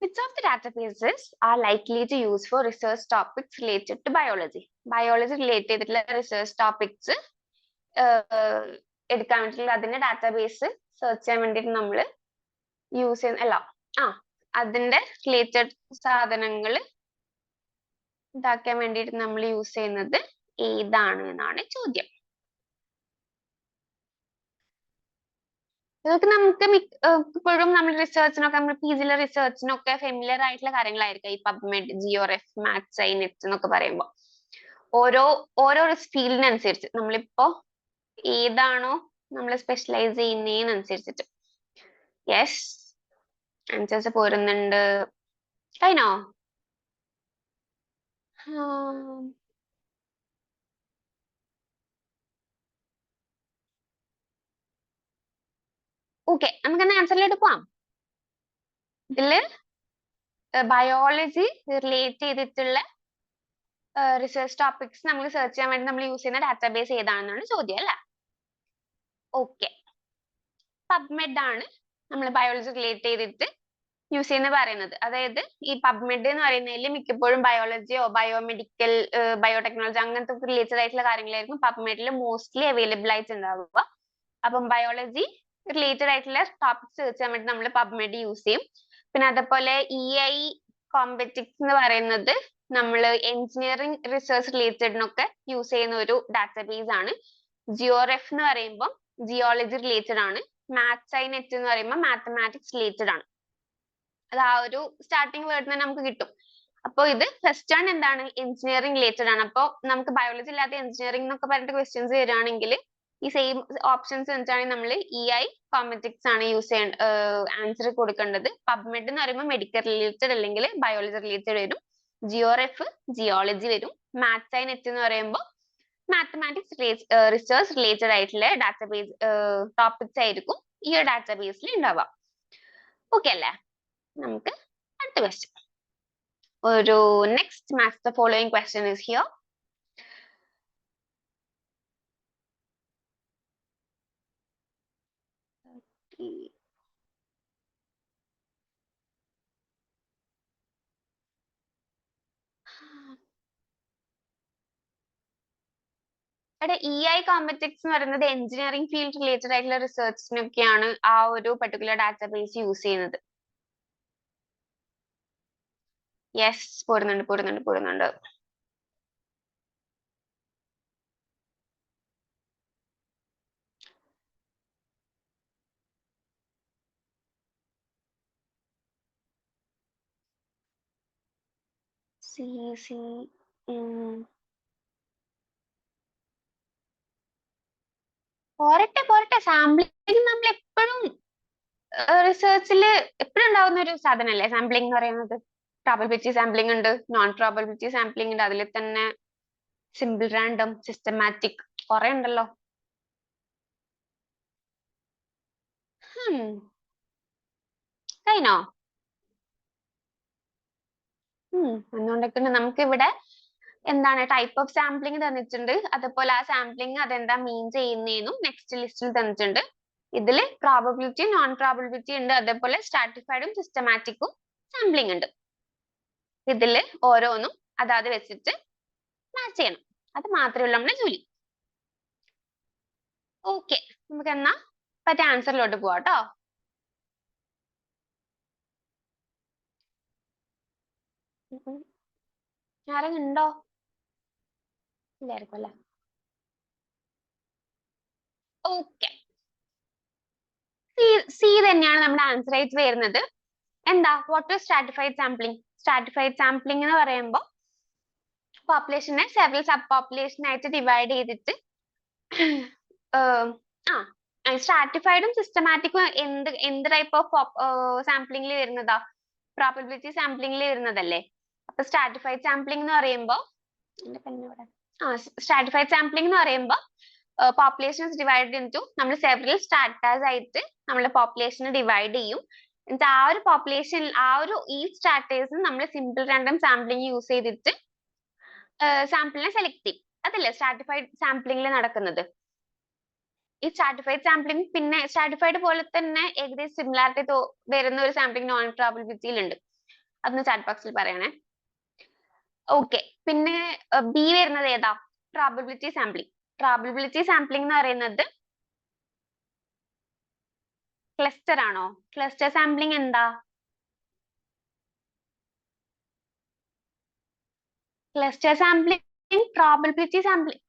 Which of the databases are likely to use for research topics related to biology? Biology related research topics എടുക്കാൻ വേണ്ടിയിട്ടുള്ള അതിന്റെ database search ചെയ്യാൻ വേണ്ടിയിട്ട് നമ്മൾ use ചെയ്യുന്ന അതിന്റെ related സാധനങ്ങൾ ഇതാക്കാൻ വേണ്ടിയിട്ട് നമ്മൾ യൂസ് ചെയ്യുന്നത് ഏതാണ് എന്നാണ് ചോദ്യം. ഇതൊക്കെ നമുക്ക് ഇപ്പോഴും നമ്മൾ റിസർച്ചിനൊക്കെ, നമ്മൾ PG റിസർച്ചിനൊക്കെ ഫെമിലിയർ ആയിട്ടുള്ള കാര്യങ്ങളായിരിക്കും. ഈ പബ്മെഡ്, GeoRef, മാത്സ്, നെറ്റ് എന്നൊക്കെ പറയുമ്പോൾ ഓരോ ഫീൽഡിനനുസരിച്ച് നമ്മളിപ്പോ ഏതാണോ നമ്മൾ സ്പെഷ്യലൈസ് ചെയ്യുന്നതിനനുസരിച്ചിട്ട്. യെസ്, ആൻസേഴ്സ് പോരുന്നുണ്ട്. കഴിഞ്ഞോ? ഓക്കെ, നമുക്ക് ആൻസറിലോട്ട് പോവാം. ഇതില് ബയോളജി റിലേറ്റ് ചെയ്തിട്ടുള്ള റിസർച്ച് ടോപ്പിക്സ് നമ്മൾ സെർച്ച് ചെയ്യാൻ വേണ്ടി നമ്മൾ യൂസ് ചെയ്യുന്ന ഡാറ്റാബേസ് ഏതാണെന്നാണ് ചോദ്യം അല്ലേ? ഓക്കെ, പബ്മെഡ് ആണ് നമ്മൾ ബയോളജി റിലേറ്റ് ചെയ്തിട്ട് യൂസ് ചെയ്യുന്ന പറയുന്നത്. അതായത് ഈ പബ്മെഡ് എന്ന് പറയുന്നതിൽ മിക്കപ്പോഴും ബയോളജിയോ ബയോമെഡിക്കൽ ബയോടെക്നോളജി അങ്ങനത്തെ റിലേറ്റഡ് ആയിട്ടുള്ള കാര്യങ്ങളായിരിക്കും പബ്മെഡിൽ മോസ്റ്റ്ലി അവൈലബിൾ ആയിട്ടുണ്ടാവുക. അപ്പം ബയോളജി റിലേറ്റഡ് ആയിട്ടുള്ള ടോപ്പിക്സ് സെർച്ച് ചെയ്യാൻ വേണ്ടി നമ്മൾ പബ്മെഡ് യൂസ് ചെയ്യും. പിന്നെ അതേപോലെ EI കോമ്പറ്റിക്സ് എന്ന് പറയുന്നത് നമ്മൾ എഞ്ചിനീയറിംഗ് റിസർച്ച് റിലേറ്റഡിനൊക്കെ യൂസ് ചെയ്യുന്ന ഒരു ഡാറ്റാബേസ് ആണ്. GeoRef എന്ന് പറയുമ്പോൾ ജിയോളജി റിലേറ്റഡ് ആണ്. മാത്സൈനെറ്റ് എന്ന് പറയുമ്പോൾ മാത്തമാറ്റിക്സ് റിലേറ്റഡ് ആണ്. അത് ആ ഒരു സ്റ്റാർട്ടിംഗ് വേർഡ് തന്നെ നമുക്ക് കിട്ടും. അപ്പൊ ഇത് ഫസ്റ്റ് ആണ് എന്താണ് എഞ്ചിനീയറിംഗ് റിലേറ്റഡ് ആണ്. അപ്പൊ നമുക്ക് ബയോളജി ഇല്ലാത്ത എഞ്ചിനീയറിംഗ് എന്നൊക്കെ പറഞ്ഞിട്ട് ക്വസ്റ്റ്യൻസ് വരികയാണെങ്കിൽ ഈ സെയിം ഓപ്ഷൻസ് വെച്ചിട്ടാണെങ്കിൽ നമ്മൾ EI കോമ്പറ്റിക്സ് ആണ് യൂസ് ചെയ്യേണ്ട ആൻസർ കൊടുക്കേണ്ടത്. പബ്മെഡ് എന്ന് പറയുമ്പോൾ മെഡിക്കൽ റിലേറ്റഡ് അല്ലെങ്കിൽ ബയോളജി റിലേറ്റഡ് വരും. GeoRef ജിയോളജി വരും. മാത്സൈനെറ്റ് എന്ന് പറയുമ്പോൾ മാത്തമാറ്റിക്സ് റിസർച്ച് റിലേറ്റഡ് ആയിട്ടുള്ള ഡാറ്റാബേസ് ടോപ്പിക്സ് ആയിരിക്കും ഈ ഒരു ഡാറ്റാബേസിൽ ഉണ്ടാവുക. ഓക്കെ അല്ലേ? നമുക്ക് അടുത്ത ക്വസ്റ്റ്യൻ. ഒരു next match the following question is here. അവിടെ EI കോമ്പറ്റിക്സ് എന്ന് പറയുന്നത് എഞ്ചിനീയറിംഗ് ഫീൽഡ് റിലേറ്റഡ് ആയിട്ടുള്ള റിസർച്ചിനൊക്കെയാണ് ആ ഒരു പർട്ടിക്കുലർ ഡാറ്റാബേസ് യൂസ് ചെയ്യുന്നത്. യെസ്, പോരുന്നുണ്ട്. പോരട്ടെ, സാമ്പിളിംഗ് നമ്മൾ എപ്പോഴും റിസർച്ചിൽ എപ്പോഴും ഉണ്ടാവുന്ന ഒരു സാധനമല്ലേ സാമ്പിളിംഗ് എന്ന് പറയുന്നത്. പ്രോബബിലിറ്റി സാമ്പിളിംഗ് ഉണ്ട്, നോൺ പ്രോബബിലിറ്റി സാമ്പിളിംഗ് ഉണ്ട്, അതിൽ തന്നെ സിമ്പിൾ റാൻഡം, സിസ്റ്റമാറ്റിക് കുറെ ഉണ്ടല്ലോ. കഴിഞ്ഞോ? എന്നുകൊണ്ടൊക്കെ നമുക്ക് ഇവിടെ എന്താണ് ടൈപ്പ് ഓഫ് സാമ്പിളിംഗ് തന്നിട്ടുണ്ട്. അതുപോലെ ആ സാമ്പിളിംഗ് അതെന്താ മീൻ ചെയ്യുന്നതെന്നും നെക്സ്റ്റ് ലിസ്റ്റിൽ തന്നിട്ടുണ്ട്. ഇതിൽ പ്രോബബിലിറ്റി നോൺ പ്രോബബിലിറ്റി ഉണ്ട്, അതേപോലെ സ്ട്രാറ്റിഫൈഡും സിസ്റ്റമാറ്റിക്കും സാമ്പിളിംഗ് ഉണ്ട്. ഇതിൽ ഓരോന്നും അതാത് വെച്ചിട്ട് മാച്ച് ചെയ്യണം. അത് മാത്രമേ ഉള്ളൂ നമ്മുടെ ജോലി. ഓക്കെ, നമുക്ക് എന്നാ പറ്റിയ ആൻസറിലോട്ട് പോവാട്ടോ. ആരെങ്കിലും ഉണ്ടോ? ഇല്ലായിരിക്കും അല്ലേ? ഓക്കെ, സി തന്നെയാണ് നമ്മുടെ ആൻസർ ആയിട്ട് വരുന്നത്. എന്താ what is stratified sampling? Stratified sampling എന്ന് പറയുമ്പോൾ പോപ്പുലേഷനെ സെവറൽ സബ് പോപ്പുലേഷൻ ആയിട്ട് ഡിവൈഡ് ചെയ്തിട്ട് സ്ട്രാറ്റിഫൈഡും സിസ്റ്റമാറ്റിക്കും എന്ത് ടൈപ്പ് ഓഫ് സാമ്പിളിംഗിൽ വരുന്നതാ? പ്രോബബിലിറ്റി സാമ്പിളിംഗിൽ വരുന്നതല്ലേ. അപ്പൊ സ്ട്രാറ്റിഫൈഡ് സാമ്പിളിംഗ് എന്ന് പറയുമ്പോൾ സ്ട്രാറ്റിഫൈഡ് സാമ്പിളിംഗ് എന്ന് പറയുമ്പോൾ പോപ്പുലേഷൻസ് ഡിവൈഡ് ഇൻടു നമ്മൾ സെവറൽ സ്ട്രാറ്റാസ് ആയിട്ട് നമ്മൾ പോപ്പുലേഷനെ ഡിവൈഡ് ചെയ്യും. എന്നിട്ട് ആ ഒരു പോപ്പുലേഷൻ ഈ സ്ട്രാറ്റേഴ്സ് നമ്മൾ സിമ്പിൾ റാൻഡം സാമ്പിളിംഗ് യൂസ് ചെയ്തിട്ട് സാമ്പിളിനെ സെലക്ട് ചെയ്യും. അതല്ലേ സ്ട്രാറ്റിഫൈഡ് സാമ്പിളിംഗിൽ നടക്കുന്നത്. ഈ സ്ട്രാറ്റിഫൈഡ് സാമ്പിളിംഗ് പിന്നെ സ്ട്രാറ്റിഫൈഡ് പോലെ തന്നെ ഏകദേശം സിമിലാരിറ്റി വരുന്ന ഒരു സാമ്പിളിംഗ് നോൺ പ്രോബബിലിറ്റിയിൽ ഉണ്ട്. അതൊന്ന് ചാറ്റ് ബോക്സിൽ പറയണേ. ഓക്കെ, പിന്നെ ബി വരുന്നത് ഏതാ? Probability sampling. പ്രോബബിലിറ്റി സാമ്പിളിംഗ് എന്ന് പറയുന്നത് ക്ലസ്റ്റർ ആണോ? ക്ലസ്റ്റർ സാമ്പിളിംഗ് എന്താ? ക്ലസ്റ്റർ സാമ്പിളിംഗ്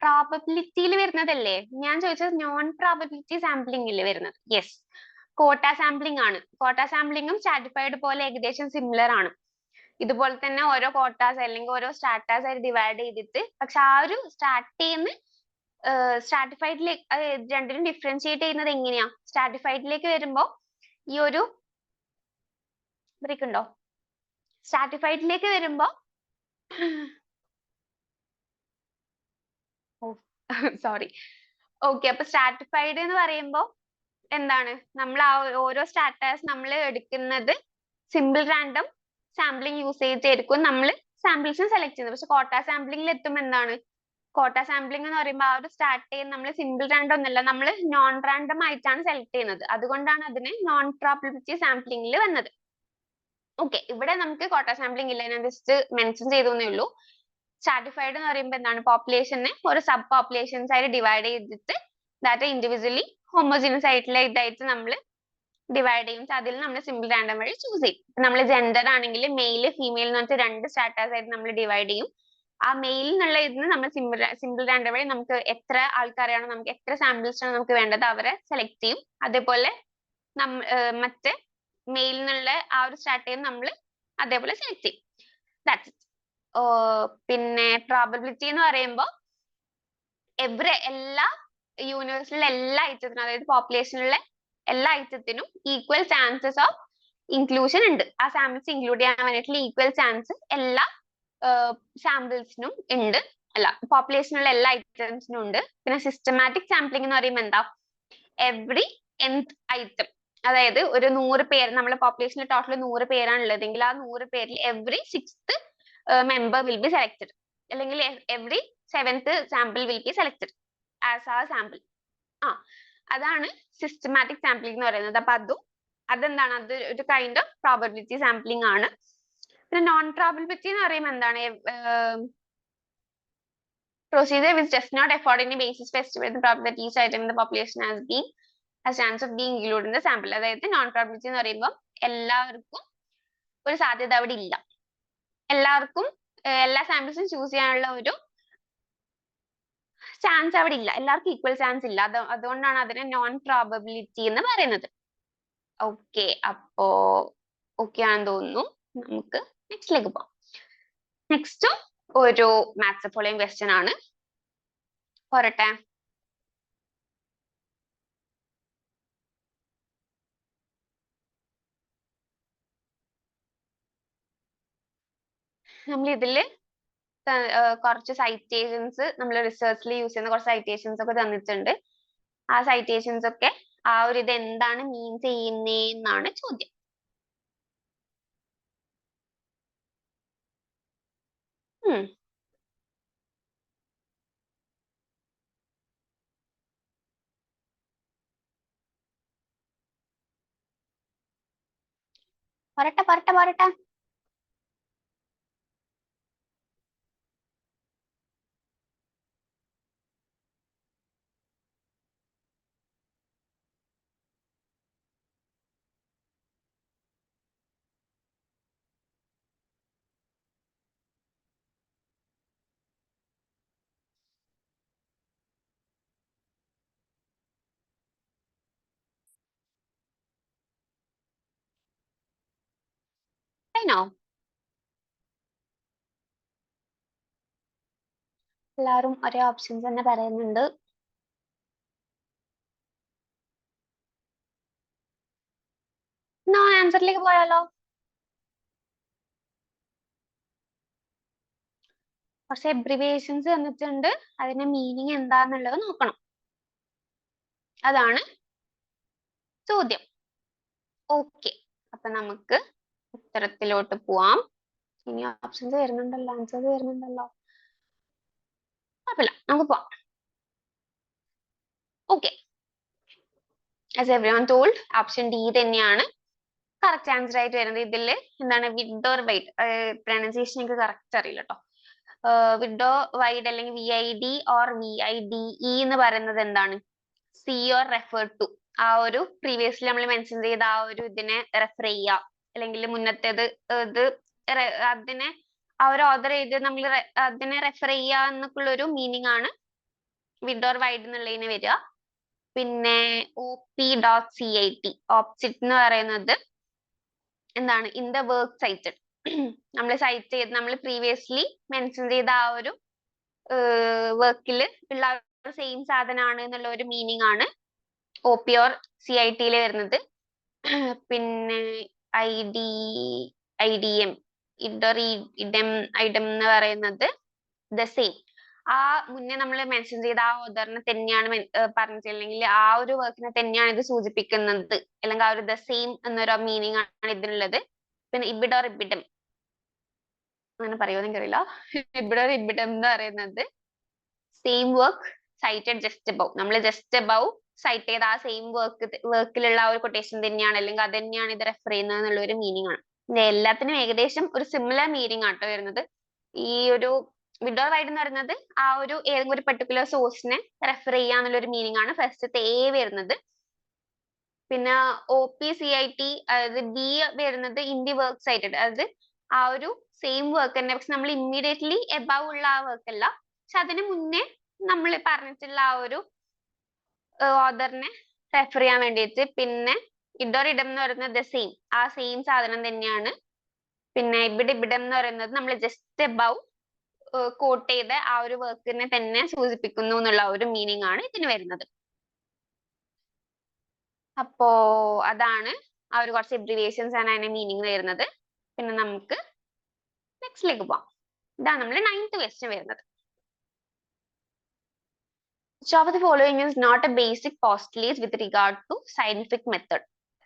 പ്രോബബിലിറ്റിയിൽ വരുന്നതല്ലേ? ഞാൻ ചോദിച്ചത് നോൺ പ്രോബബിലിറ്റി സാമ്പിളിംഗിൽ വരുന്നത്. യെസ്, കോട്ട സാമ്പിളിംഗ് ആണ്. കോട്ട സാമ്പിളിംഗും സ്ട്രാറ്റിഫൈഡ് പോലെ ഏകദേശം സിമിലർ ആണ്. ഇതുപോലെ തന്നെ ഓരോ കോട്ടാസ് അല്ലെങ്കിൽ ഓരോ സ്ട്രാറ്റാസ് ആയിട്ട് ഡിവൈഡ് ചെയ്തിട്ട്, പക്ഷെ ആ ഒരു സ്ട്രാറ്റയിന്ന് സ്ട്രാറ്റിഫൈഡിലേക്ക് രണ്ടിനും ഡിഫറൻഷിയേറ്റ് ചെയ്യുന്നത് എങ്ങനെയാ? സ്ട്രാറ്റിഫൈഡിലേക്ക് വരുമ്പോൾ ഈ ഒരു ബ്രേക്ക് ഉണ്ടോ? സ്ട്രാറ്റിഫൈഡിലേക്ക് വരുമ്പോ സോറി. ഓക്കെ, അപ്പൊ സ്ട്രാറ്റിഫൈഡ് എന്ന് പറയുമ്പോ എന്താണ്, നമ്മൾ ആ ഓരോ സ്ട്രാറ്റാസ് നമ്മൾ എടുക്കുന്നത് സിമ്പിൾ റാൻഡം സാമ്പിളിംഗ് യൂസ് ചെയ്തിട്ടായിരിക്കും നമ്മൾ സാമ്പിൾസ് സെലക്ട് ചെയ്യുന്നത്. പക്ഷെ കോട്ട സാമ്പിളിംഗിൽ എത്തുമ്പോൾ എന്താണ്, കോട്ട സാമ്പിളിംഗ് എന്ന് പറയുമ്പോൾ ആ ഒരു സ്റ്റാർട്ട് ചെയ്യുന്ന നമ്മൾ സിമ്പിൾ റാൻഡം ഒന്നല്ല, നമ്മൾ നോൺ റാൻഡം ആയിട്ടാണ് സെലക്ട് ചെയ്യുന്നത്. അതുകൊണ്ടാണ് അതിന് നോൺ പ്രോബബിലിറ്റി സാമ്പിളിംഗിൽ വന്നത്. ഓക്കെ, ഇവിടെ നമുക്ക് കോട്ട സാമ്പിളിംഗ് ഇല്ല, ഞാൻ ജസ്റ്റ് മെൻഷൻ ചെയ്തേ ഉള്ളൂ. സ്ട്രാറ്റിഫൈഡ് എന്ന് പറയുമ്പോൾ എന്താണ്, പോപ്പുലേഷനെ ഒരു സബ് പോപ്പുലേഷൻസ് ആയിട്ട് ഡിവൈഡ് ചെയ്തിട്ട് ദാറ്റ് ഇൻഡിവിജ്വലി ഹോമോജിനസ് ആയിട്ടുള്ള ഇതായിട്ട് നമ്മൾ ഡിവൈഡ് ചെയ്യും. അതിൽ നമ്മൾ സിമ്പിൾ റാൻഡം വഴി ചൂസ് ചെയ്യും. നമ്മൾ ജെൻഡർ ആണെങ്കിൽ മെയിൽ ഫീമെയിൽ എന്ന് പറഞ്ഞിട്ട് 2 സ്ട്രാറ്റാസ് ആയിട്ട് നമ്മൾ ഡിവൈഡ് ചെയ്യും. ആ മെയിൽ എന്നുള്ള ഇതിന് നമ്മൾ സിമ്പിൾ റാൻഡം വഴി നമുക്ക് എത്ര ആൾക്കാരെയാണ്, നമുക്ക് എത്ര സാമ്പിൾസ് ആണ് നമുക്ക് വേണ്ടത് അവരെ സെലക്ട് ചെയ്യും. അതേപോലെ മറ്റേ മെയിൽ എന്നുള്ള ആ ഒരു സ്ട്രാറ്റയും നമ്മൾ അതേപോലെ സെലക്ട് ചെയ്യും. That's it. പിന്നെ പ്രോബബിലിറ്റി എന്ന് പറയുമ്പോൾ എല്ലാ യൂണിവേഴ്സിലെ എല്ലാ ഐറ്റത്തിനും, അതായത് പോപ്പുലേഷനിലെ എല്ലാ ഐറ്റത്തിനും ഈക്വൽ ചാൻസസ് ഓഫ് ഇൻക്ലൂഷൻ ഉണ്ട്. ആ സാമ്പിൾസ് ഇൻക്ലൂഡ് ചെയ്യാൻ വേണ്ടിയിട്ടുള്ള ഈക്വൽ ചാൻസ് എല്ലാ സാമ്പിൾസിനും ഉണ്ട്, അല്ല പോപ്പുലേഷനിലുള്ള എല്ലാ ഐറ്റംസിനും ഉണ്ട്. പിന്നെ സിസ്റ്റമാറ്റിക് സാമ്പിളിംഗ് എന്ന് പറയുമ്പോൾ എന്താ, എവറി nth ഐറ്റം, അതായത് ഒരു 100 പേര്, നമ്മളെ പോപ്പുലേഷനിൽ ടോട്ടൽ 100 പേരാണ് ഉള്ളതെങ്കിൽ ആ 100 പേരിൽ every 6th member will be selected, അല്ലെങ്കിൽ every 7th sample will be selected as a sample. അതാണ് സിസ്റ്റമാറ്റിക് സാമ്പിളിംഗ് എന്ന് പറയുന്നത്. അപ്പൊ അതെന്താണ്, അത് ഒരു കൈൻഡ് ഓഫ് പ്രോബബിലിറ്റി സാമ്പിളിംഗ് ആണ്. പിന്നെ നോൺ പ്രോബബിലിറ്റി എന്ന് പറയുമ്പോൾ എന്താണ്, procedure which does not afford any basis to estimate the probability that each item in the population has chance of being included in the sample. അതായത് non probability എന്ന് പറയുമ്പോൾ എല്ലാവർക്കും ഒരു സാധ്യത അവിടെ ഇല്ല, എല്ലാവർക്കും എല്ലാ സാമ്പിൾസും ചൂസ് ചെയ്യാനുള്ള ഒരു ചാൻസ് അവിടെ ഇല്ല, എല്ലാവർക്കും ഈക്വൽ ചാൻസ് ഇല്ല. അതുകൊണ്ടാണ് അതിനെ നോൺ പ്രോബബിലിറ്റി എന്ന് പറയുന്നത്. ഓക്കെ, അപ്പോ ഓക്കെ ആണെന്ന് തോന്നുന്നു. നമുക്ക് നെക്സ്റ്റിലേക്ക് പോവാം. നെക്സ്റ്റ് ഒരു മാത്സ് ഫോളോയിങ് ക്വസ്റ്റ്യൻ ആണ്. പോരട്ടെ. നമ്മൾ ഇതില് കുറച്ച് സൈറ്റേഷൻസ്, നമ്മൾ റിസർച്ചിൽ യൂസ് ചെയ്യുന്ന കുറച്ച് സൈറ്റേഷൻസ് ഒക്കെ തന്നിട്ടുണ്ട്. ആ സൈറ്റേഷൻസ് ഒക്കെ ആ ഒരു ഇത് എന്താണ് മീൻ ചെയ്യുന്നതെന്നാണ് ചോദ്യം. പോരട്ടെ. കഴിഞ്ഞോ? എല്ലാവരും ഒരേ ഓപ്ഷൻസ് തന്നെ പറയുന്നുണ്ട്. ആൻസറിലേക്ക് പോയാലോ? കുറച്ച് എബ്രിവേഷൻസ് തന്നിട്ടുണ്ട്, അതിന്റെ മീനിങ് എന്താന്നുള്ളത് നോക്കണം, അതാണ് ചോദ്യം. ഓക്കെ, അപ്പൊ നമുക്ക് ഉത്തരത്തിലോട്ട് പോവാം. ഇനി ഓപ്ഷൻസ് വരുന്നുണ്ടല്ലോ, ആൻസേഴ്സ് വരുന്നുണ്ടല്ലോ, കുഴപ്പമില്ല, നമുക്ക് പോവാം. Okay, as everyone told, option D തന്നെയാണ് കറക്റ്റ് ആൻസർ ആയിട്ട് വരുന്നത്. ഇതിൽ എന്താണ്, വിഡ് ഓർ വൈഡ്, പ്രൊനൗൺസിയേഷൻ എനിക്ക് കറക്റ്റ് അറിയില്ല കേട്ടോ. വിഡ് ഓർ വൈഡ് അല്ലെങ്കിൽ VID ഓർ VIDE എന്ന് പറയുന്നത് എന്താണ്, സി ഓർ റെഫർ ടു, ആ ഒരു പ്രീവിയസ്ലി നമ്മൾ മെൻഷൻ ചെയ്ത ആ ഒരു ഇതിനെ റെഫർ ചെയ്യുക, അല്ലെങ്കിൽ മുന്നത്തേത് ഇത് അതിനെ ആ ഒരു ഓർഡർ ചെയ്ത് നമ്മൾ അതിനെ റെഫർ ചെയ്യുക എന്നൊക്കെയുള്ള ഒരു മീനിങ് ആണ് വിഡ് ഓർ വൈഡ് എന്നുള്ളതിന് വരിക. പിന്നെ OP.CIT, ഓപ്സിറ്റ് എന്ന് പറയുന്നത് എന്താണ്, ഇൻ ദ വർക്ക് സൈറ്റഡ്, നമ്മൾ സൈറ്റ് ചെയ്ത് നമ്മൾ പ്രീവിയസ്ലി മെൻഷൻ ചെയ്ത ആ ഒരു വർക്കിൽ ഉള്ള സെയിം സാധനമാണ് എന്നുള്ള ഒരു മീനിങ് ആണ് OP or CIT വരുന്നത്. പിന്നെ IDM ഇഡർ ഇഡം ഐഡം എന്ന് പറയുന്നത് ദ സെയിം. ആ മുന്നേ നമ്മൾ മെൻഷൻ ചെയ്ത ആ ഓദറിനെ തന്നെയാണ് പറഞ്ഞിട്ടില്ലെങ്കിൽ ആ ഒരു വർക്കിനെ തന്നെയാണ് ഇത് സൂചിപ്പിക്കുന്നത്, അല്ലെങ്കിൽ ആ ഒരു ദ സെയിം എന്നൊരു മീനിങ് ആണ് ഇതിനുള്ളത്. പിന്നെ ഇബിഡ് ഓർ ഇബിഡം അങ്ങനെ പറയുമോ എനിക്കറിയില്ല. ഇബിഡ് ഓർ ഇബിഡം എന്ന് പറയുന്നത് സെയിം വർക്ക് സൈറ്റഡ് ജസ്റ്റ് അബവ്, നമ്മൾ ജസ്റ്റ് അബവ് സൈറ്റ് ചെയ്ത ആ സെയിം വർക്കിലുള്ള ആ ഒരു കൊട്ടേഷൻ തന്നെയാണ്, അല്ലെങ്കിൽ അത് തന്നെയാണ് ഇത് റെഫർ ചെയ്യുന്നത് എന്നുള്ള ഒരു മീനിങ് ആണ്. എല്ലാത്തിനും ഏകദേശം ഒരു സിമിലർ മീനിങ് ആട്ടോ വരുന്നത്. ഈ ഒരു വിഡ് ഓർ വൈഡ് എന്ന് പറയുന്നത് ആ ഒരു ഏതെങ്കിലും ഒരു പെർട്ടിക്കുലർ സോഴ്സിനെ റെഫർ ചെയ്യാന്നുള്ള ഒരു മീനിങ് ആണ് ഫസ്റ്റത്തെ എ വരുന്നത്. പിന്നെ OPCIT അതായത് ബി വരുന്നത് ഇൻ ദി വർക്ക് സൈറ്റഡ്, അതായത് ആ ഒരു സെയിം വർക്ക് തന്നെ, പക്ഷെ നമ്മൾ ഇമ്മീഡിയറ്റ്ലി എബവ് ഉള്ള ആ വർക്ക് അല്ല, പക്ഷെ അതിന് മുന്നേ നമ്മൾ പറഞ്ഞിട്ടുള്ള ആ ഒരു ഓദറിനെ റെഫർ ചെയ്യാൻ വേണ്ടിയിട്ട്. പിന്നെ ഇഡോർ ഇഡം എന്ന് പറയുന്നത് സെയിം, ആ സെയിം സാധനം തന്നെയാണ്. പിന്നെ ഇബിഡ് ഇബിഡം എന്ന് പറയുന്നത് നമ്മൾ ജസ്റ്റ് എബവ് കോട്ട് ചെയ്ത ആ ഒരു വർക്കിനെ തന്നെ സൂചിപ്പിക്കുന്നു എന്നുള്ള ഒരു മീനിങ് ആണ് ഇതിന് വരുന്നത്. അപ്പോ അതാണ് ആ ഒരു കുറച്ച് എബ്രിവിയേഷൻസ് ആണ് അതിന്റെ മീനിങ് വരുന്നത്. പിന്നെ നമുക്ക് നെക്സ്റ്റിലേക്ക് പോവാം. ഇതാണ് നമ്മുടെ 9th ക്വസ്റ്റ്യൻ വരുന്നത്. Which of the following is not a basic postulate with regard to scientific method?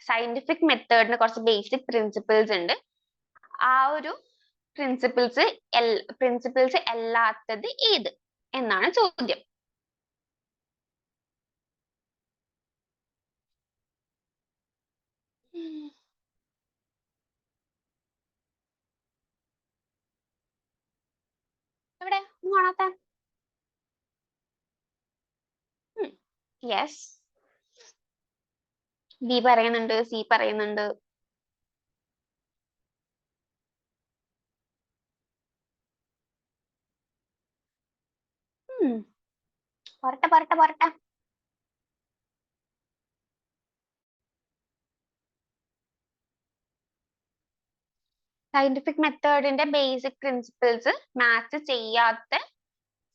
Scientific method കുറച്ച് ബേസിക് പ്രിൻസിപ്പിൾസ് ഉണ്ട്. ആ ഒരു പ്രിൻസിപ്പിൾസ് അല്ലാത്തത് ഏത് എന്നാണ് ചോദ്യം. എവിടെ കാണാത്ത? യെസ്, ബി പറയുന്നുണ്ട്, സി പറയുന്നുണ്ട്. പറട്ടെ. സയന്റിഫിക് മെത്തേഡിന്റെ ബേസിക് പ്രിൻസിപ്പിൾസ് മാച്ച് ചെയ്യാത്ത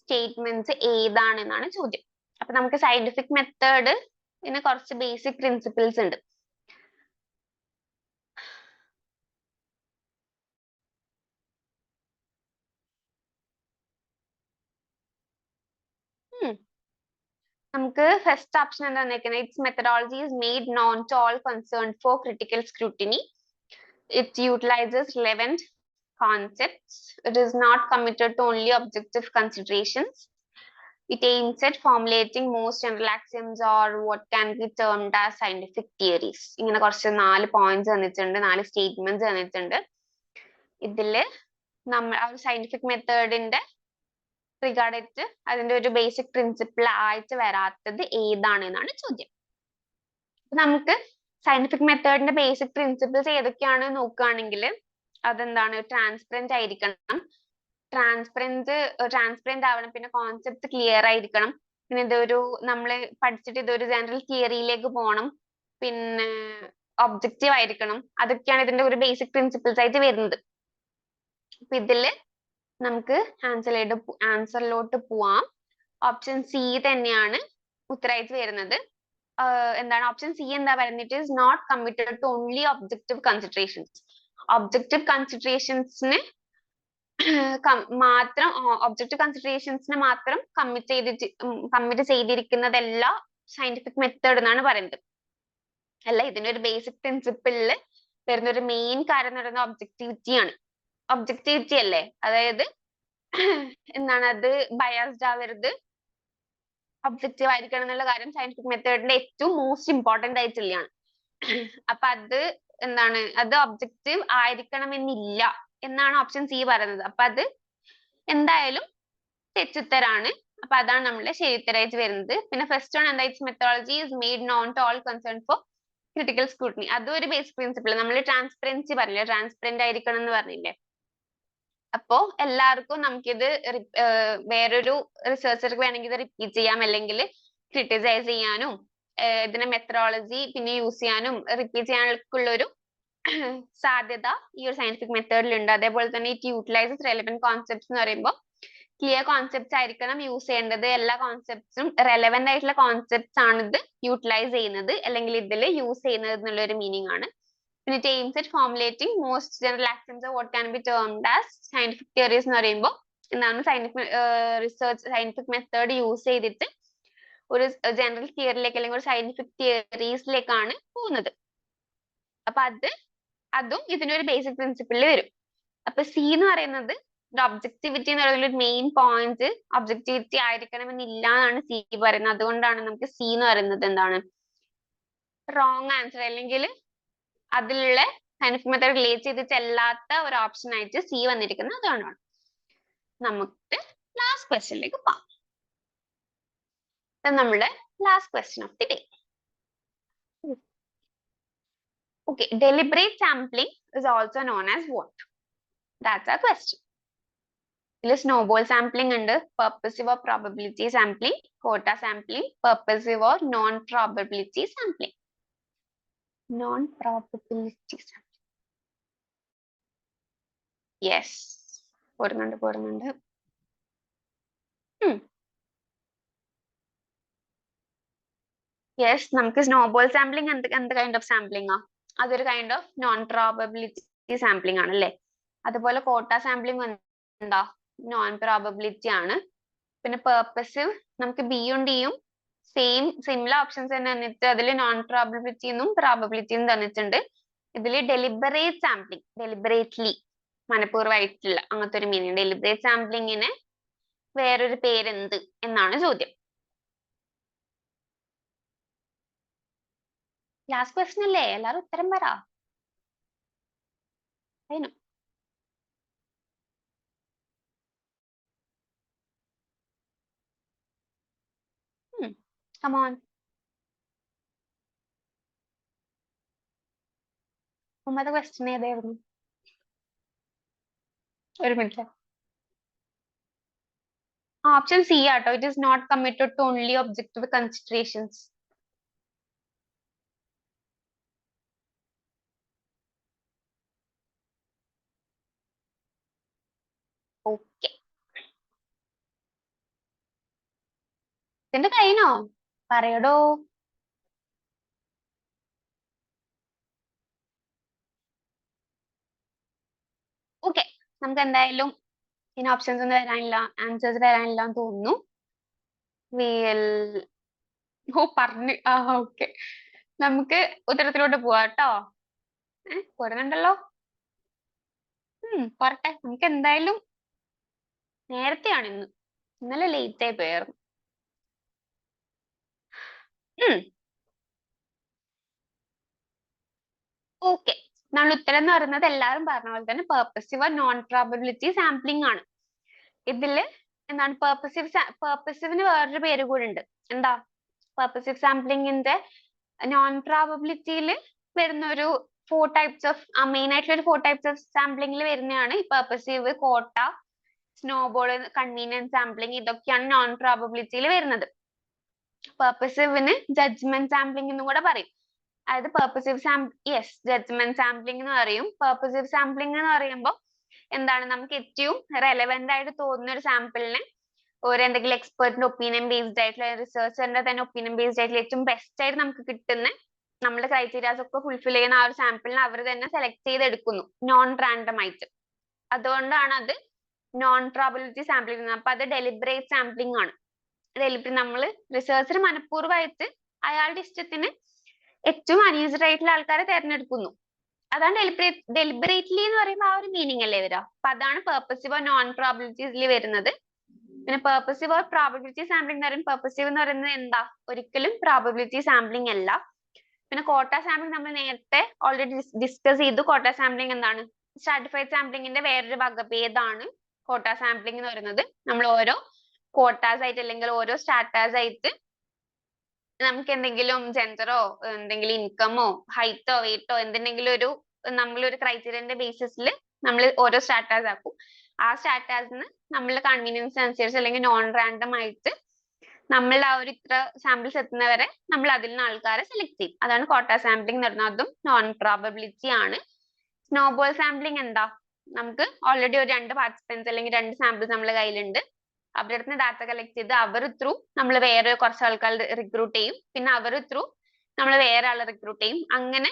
സ്റ്റേറ്റ്മെന്റ്സ് ഏതാണെന്നാണ് ചോദ്യം. അപ്പൊ നമുക്ക് സയന്റിഫിക് മെത്തേഡ് ഇതിന് കുറച്ച് ബേസിക് പ്രിൻസിപ്പിൾസ് ഉണ്ട്. നമുക്ക് ഫസ്റ്റ് ഓപ്ഷൻ എന്താ തന്നിരിക്കുന്നത്? It's methodology is made known to all concerned for critical scrutiny. It utilizes relevant concepts. It is not committed to only objective considerations. It aims at formulating most general axioms or what can be termed as scientific theories. ഇങ്ങനെ കുറച്ച് 4 points തന്നിട്ടുണ്ട്, 4 statements തന്നിട്ടുണ്ട്. ഇതില് നമ്മൾ ആ ഒരു scientific മെത്തേഡിന്റെ റിഗാർഡായിട്ട് അതിന്റെ ഒരു ബേസിക് പ്രിൻസിപ്പിൾ ആയിട്ട് വരാത്തത് ഏതാണെന്നാണ് ചോദ്യം. നമുക്ക് സയന്റിഫിക് മെത്തേഡിന്റെ ബേസിക് പ്രിൻസിപ്പിൾസ് ഏതൊക്കെയാണ് നോക്കുകയാണെങ്കിൽ അതെന്താണ്? ട്രാൻസ്പെറന്റ് ആയിരിക്കണം, ട്രാൻസ്പെറന്റ് ആവണം, പിന്നെ കോൺസെപ്റ്റ് ക്ലിയർ ആയിരിക്കണം, പിന്നെ ഇതൊരു നമ്മൾ പഠിച്ചിട്ട് ഇതൊരു ജനറൽ തിയറിയിലേക്ക് പോകണം, പിന്നെ ഒബ്ജക്റ്റീവ് ആയിരിക്കണം. അതൊക്കെയാണ് ഇതിന്റെ ഒരു ബേസിക് പ്രിൻസിപ്പിൾസ് ആയിട്ട് വരുന്നത്. അപ്പൊ ഇതില് നമുക്ക് ആൻസറിലോട്ട് പോവാം. ഓപ്ഷൻ സി തന്നെയാണ് ഉത്തരമായിട്ട് വരുന്നത്. എന്താണ് ഓപ്ഷൻ സി എന്താ പറയുന്നത്? Is not committed to only objective considerations. Objective കൺസിഡറേഷൻസിന് മാത്രം കമ്മിറ്റ് ചെയ്തിരിക്കുന്നതല്ല സയന്റിഫിക് മെത്തേഡ് എന്നാണ് പറയുന്നത്. അല്ല, ഇതിനൊരു ബേസിക് പ്രിൻസിപ്പിളില് വരുന്ന ഒരു മെയിൻ കാര്യം എന്ന് പറയുന്നത് ഒബ്ജക്റ്റിവിറ്റി അല്ലേ? അതായത് എന്താണ്, അത് ബയാസ്ഡ് ആവരുത്, ഒബ്ജക്റ്റീവ് ആയിരിക്കണം എന്നുള്ള കാര്യം സയന്റിഫിക് മെത്തേഡിന്റെ ഏറ്റവും മോസ്റ്റ് ഇമ്പോർട്ടന്റ് ആയിട്ടുള്ളതാണ്. അപ്പൊ അത് എന്താണ്, അത് ഒബ്ജക്റ്റീവ് ആയിരിക്കണമെന്നില്ല എന്നാണ് ഓപ്ഷൻ സി പറയുന്നത്. അപ്പൊ അത് എന്തായാലും തെറ്റുത്തരാണ്. അപ്പൊ അതാണ് നമ്മുടെ ശരിയുത്തരായിട്ട് വരുന്നത്. പിന്നെ ഫസ്റ്റ് വൺ എന്താ? It's methodology is made known to all concern for critical scrutiny. അതും ഒരു ബേസിക് പ്രിൻസിപ്പിൾ. നമ്മൾ ട്രാൻസ്പെറൻസി പറഞ്ഞില്ലേ, ട്രാൻസ്പെറന്റ് ആയിരിക്കണം എന്ന് പറഞ്ഞില്ലേ? അപ്പോ എല്ലാവർക്കും നമുക്കിത് വേറൊരു റിസർച്ചർക്ക് വേണമെങ്കിൽ ഇത് റിപ്പീറ്റ് ചെയ്യാം, അല്ലെങ്കിൽ ക്രിട്ടിസൈസ് ചെയ്യാനും ഇതിന്റെ മെത്തഡോളജി പിന്നെ യൂസ് ചെയ്യാനും റിപ്പീറ്റ് ചെയ്യാനുള്ള ഒരു സാധ്യത ഈ ഒരു സയന്റിഫിക് മെത്തേഡിലുണ്ട്. അതേപോലെ തന്നെ ഇറ്റ് യൂട്ടിലൈസസ് റെലവെന്റ് കോൺസെപ്റ്റ്സ് എന്ന് പറയുമ്പോൾ ക്ലിയർ കോൺസെപ്റ്റ്സ് ആയിരിക്കണം യൂസ് ചെയ്യേണ്ടത്. എല്ലാ കോൺസെപ്റ്റ്സും റെലവെന്റ് ആയിട്ടുള്ള കോൺസെപ്റ്റ്സ് ആണ് ഇത് യൂട്ടിലൈസ് ചെയ്യുന്നത് അല്ലെങ്കിൽ ഇതിൽ യൂസ് ചെയ്യുന്നത് എന്നുള്ള ഒരു മീനിങ് ആണ്. പിന്നെ aims at formulating most general axioms of what can be termed as scientific theories എന്ന് പറയുമ്പോൾ എന്താണ് scientific method യൂസ് ചെയ്തിട്ട് ഒരു ജനറൽ തിയറിയിലേക്ക് അല്ലെങ്കിൽ ഒരു സയന്റിഫിക് തിയറീസിലേക്കാണ് പോകുന്നത്. അപ്പൊ അതും ഇതിനൊരു ബേസിക് പ്രിൻസിപ്പിളിൽ വരും. അപ്പൊ സി എന്ന് പറയുന്നത് ഒബ്ജക്ടിവിറ്റി എന്ന് പറയുന്ന ഒരു മെയിൻ പോയിന്റ് ഒബ്ജക്ടിവിറ്റി ആയിരിക്കണമെന്നില്ല എന്നാണ് സി പറയുന്നത്. അതുകൊണ്ടാണ് നമുക്ക് സി എന്ന് പറയുന്നത് എന്താണ് റോങ് ആൻസർ, അല്ലെങ്കിൽ അതിലുള്ള സയന്റിഫിക് മെത്തേഡ് റിലേറ്റ് ചെയ്തിട്ടല്ലാത്ത ഒരു ഓപ്ഷൻ ആയിട്ട് സി വന്നിരിക്കുന്നത്. അതുകൊണ്ടാണ്. നമുക്ക് ലാസ്റ്റ് ക്വസ്റ്റ്യനിലേക്ക് പോകാം. നമ്മുടെ last question of the day. Okay, deliberate sampling is also known as what? That's our question. ഇതിൽ snowball sampling ഉണ്ട്, purposive or probability sampling, quota sampling, purposive or non-probability sampling. Non-probability sampling. Yes. പോരുന്നുണ്ട്. Yes, നമുക്ക് snowball sampling എന്ത് kind of sampling ആ? അതൊരു kind of non probability sampling ആണ് അല്ലേ? അതുപോലെ കോട്ട സാമ്പിളിംഗ് എന്താ നോൺ പ്രോബബിലിറ്റി ആണ്. പിന്നെ പെർപ്പസീവ് നമുക്ക് ബിയും ഡിയും സിമിലർ ഓപ്ഷൻസ് തന്നെ തന്നിട്ട് അതിൽ നോൺ പ്രോബബിലിറ്റിന്നും പ്രോബബിലിറ്റിയും തന്നിട്ടുണ്ട്. ഇതിൽ ഡെലിബറേറ്റ് സാമ്പിളിംഗ്, ഡെലിബറേറ്റ്ലി മനഃപൂർവ്വമായിട്ടുള്ള അങ്ങനത്തെ ഒരു മീനിങ്. ഡെലിബറേറ്റ് സാമ്പിളിങ്ങിന് വേറൊരു പേരെന്ത് എന്നാണ് ചോദ്യം. ലാസ്റ്റ് ക്വസ്റ്റ്യൻ അല്ലേ? എല്ലാരും ഉത്തരം പറ. Come on. ഒമ്പത് ക്വസ്റ്റ്യൻ ഏതായിരുന്നു? ഒരു മിനിറ്റ്. ഓപ്ഷൻ സി ആട്ടോ. It is not committed to only objective considerations. Okay, ഇതിന്റെ കഴിഞ്ഞോ? പറയടോ. ഓക്കെ, നമുക്ക് എന്തായാലും ഇനി ഓപ്ഷൻസ് ഒന്നും വരാനില്ല, ആൻസേഴ്സ് വരാനില്ല എന്ന് തോന്നുന്നു. പറഞ്ഞു. ഓക്കെ, നമുക്ക് ഉത്തരത്തിലോട്ട് പോവാ കേട്ടോ. പോരുന്നുണ്ടല്ലോ. പോരട്ടെ. നമുക്ക് എന്തായാലും നേരത്തെയാണ് ഇന്നലെ ലേറ്റ് ആയി പോയായിരുന്നു. ഓക്കെ, നമ്മൾ ഉത്തരം എന്ന് പറയുന്നത് എല്ലാവരും പറഞ്ഞ പോലെ തന്നെ പെർപ്പസീവ് നോൺ പ്രോബബിലിറ്റി സാമ്പിളിംഗ് ആണ്. ഇതില് എന്താണ് പെർപ്പസീവിന് വേറൊരു പേര് കൂടി ഉണ്ട്. എന്താ? പെർപ്പസീവ് സാമ്പിളിംഗിന്റെ നോൺ പ്രോബബിലിറ്റിയിൽ വരുന്ന ഒരു 4 ടൈപ്സ് ഓഫ് മെയിൻ ആയിട്ടുള്ള ഒരു 4 ടൈപ്സ് ഓഫ് സാമ്പിളിംഗിൽ വരുന്നതാണ് ഈ പെർപ്പസീവ്, കോട്ട, സ്നോബോൾ, കൺവീനിയൻസ് സാമ്പിളിംഗ്. ഇതൊക്കെയാണ് നോൺ പ്രോബബിലിറ്റിയിൽ വരുന്നത്. പെർപ്പസീവിന് ജഡ്ജ്മെന്റ് സാമ്പിളിംഗ് എന്നും കൂടെ പറയും. അതായത് പെർപ്പസീവ് ജഡ്ജ്മെന്റ് സാമ്പിളിംഗ് എന്ന് പറയും. പെർപ്പസീവ് സാമ്പിളിംഗ് എന്ന് പറയുമ്പോൾ എന്താണ്, നമുക്ക് ഏറ്റവും റെലവെന്റ് ആയിട്ട് തോന്നുന്ന ഒരു സാമ്പിളിനെ ഒരു എന്തെങ്കിലും എക്സ്പെർട്ടിന്റെ ഒപ്പീനിയൻ ബേസ്ഡ് ആയിട്ടുള്ള റിസർച്ചറിന്റെ തന്നെ ഒപ്പീനിയൻ ബേസ്ഡ് ആയിട്ടുള്ള ഏറ്റവും ബെസ്റ്റ് ആയിട്ട് നമുക്ക് കിട്ടുന്ന നമ്മുടെ ക്രൈറ്റീരിയാസ് ഒക്കെ ഫുൾഫിൽ ചെയ്യുന്ന ആ ഒരു സാമ്പിളിനെ അവർ തന്നെ സെലക്ട് ചെയ്തെടുക്കുന്നു നോൺ റാൻഡം ആയിട്ട്. അതുകൊണ്ടാണ് അത് നോൺ പ്രോബബിലിറ്റി സാമ്പിളിംഗ്. അപ്പൊ അത് ഡെലിബറേറ്റ് സാമ്പിളിംഗ് ആണ്. നമ്മൾ റിസർച്ചർ മനഃപൂർവ്വമായിട്ട് അയാളുടെ ഇഷ്ടത്തിന് ഏറ്റവും അൺയൂസ്ഡ് ആയിട്ടുള്ള ആൾക്കാരെ തെരഞ്ഞെടുക്കുന്നു. അതാണ് ഡെലിബറേറ്റ്ലി എന്ന് പറയുമ്പോൾ ആ ഒരു മീനിങ് അല്ലേ വരിക. അപ്പൊ അതാണ് പെർപ്പസീവ് നോൺ പ്രോബബിലിറ്റീസിൽ വരുന്നത്. പിന്നെ പെർപ്പസീവ് ഓർ പ്രോബബിലിറ്റി സാമ്പിളിംഗ് എന്ന് പറയുമ്പോൾ പെർപ്പസീവ് എന്ന് പറയുന്നത് എന്താ, ഒരിക്കലും പ്രോബബിലിറ്റി സാമ്പിളിംഗ് അല്ല. പിന്നെ കോട്ട സാമ്പിളിംഗ് നമ്മൾ നേരത്തെ ഓൾറെഡി ഡിസ്കസ് ചെയ്തു. കോട്ട സാമ്പിളിംഗ് എന്താണ്, സ്ട്രാറ്റിഫൈഡ് സാമ്പിളിംഗിന്റെ വേറൊരു വകഭേദമാണ് കോട്ട സാമ്പിളിംഗ് എന്ന് പറയുന്നത്. നമ്മൾ ഓരോ കോട്ടാസ് ആയിട്ട് അല്ലെങ്കിൽ ഓരോ സ്ട്രാറ്റാസ് ആയിട്ട് നമുക്ക് എന്തെങ്കിലും ജെൻഡറോ എന്തെങ്കിലും ഇൻകമോ ഹൈറ്റോ വെയിറ്റോ എന്തെങ്കിലും നമ്മളൊരു ക്രൈറ്റീരിയന്റെ ബേസിസിൽ നമ്മൾ ഓരോ സ്ട്രാറ്റാസ് ആക്കും. ആ സ്ട്രാറ്റാസിന് നമ്മളുടെ കൺവീനിയൻസ് അനുസരിച്ച് അല്ലെങ്കിൽ നോൺ റാൻഡം ആയിട്ട് നമ്മൾ ആ ഒരു ഇത്ര സാമ്പിൾസ് എത്തുന്നവരെ നമ്മൾ അതിൽ നിന്ന് ആൾക്കാരെ സെലക്ട് ചെയ്യും. അതാണ് കോട്ട സാമ്പിളിംഗ് എന്ന് പറയുന്നത്. അതും നോൺ പ്രോബബിലിറ്റി ആണ്. സ്നോബോൾ സാമ്പിളിംഗ് എന്താ, നമുക്ക് ഓൾറെഡി ഒരു 2 പാർട്ടിസിപ്പൻസ് അല്ലെങ്കിൽ 2 സാമ്പിൾസ് നമ്മുടെ കയ്യിലുണ്ട്. അവരുടെ അടുത്ത് ഡാറ്റ കളക്ട് ചെയ്ത് അവർ ത്രൂ നമ്മൾ വേറെ കുറച്ച് ആൾക്കാർ റിക്രൂട്ട് ചെയ്യും. പിന്നെ അവർ ത്രൂ നമ്മൾ വേറെ ആളെ റിക്രൂട്ട് ചെയ്യും. അങ്ങനെ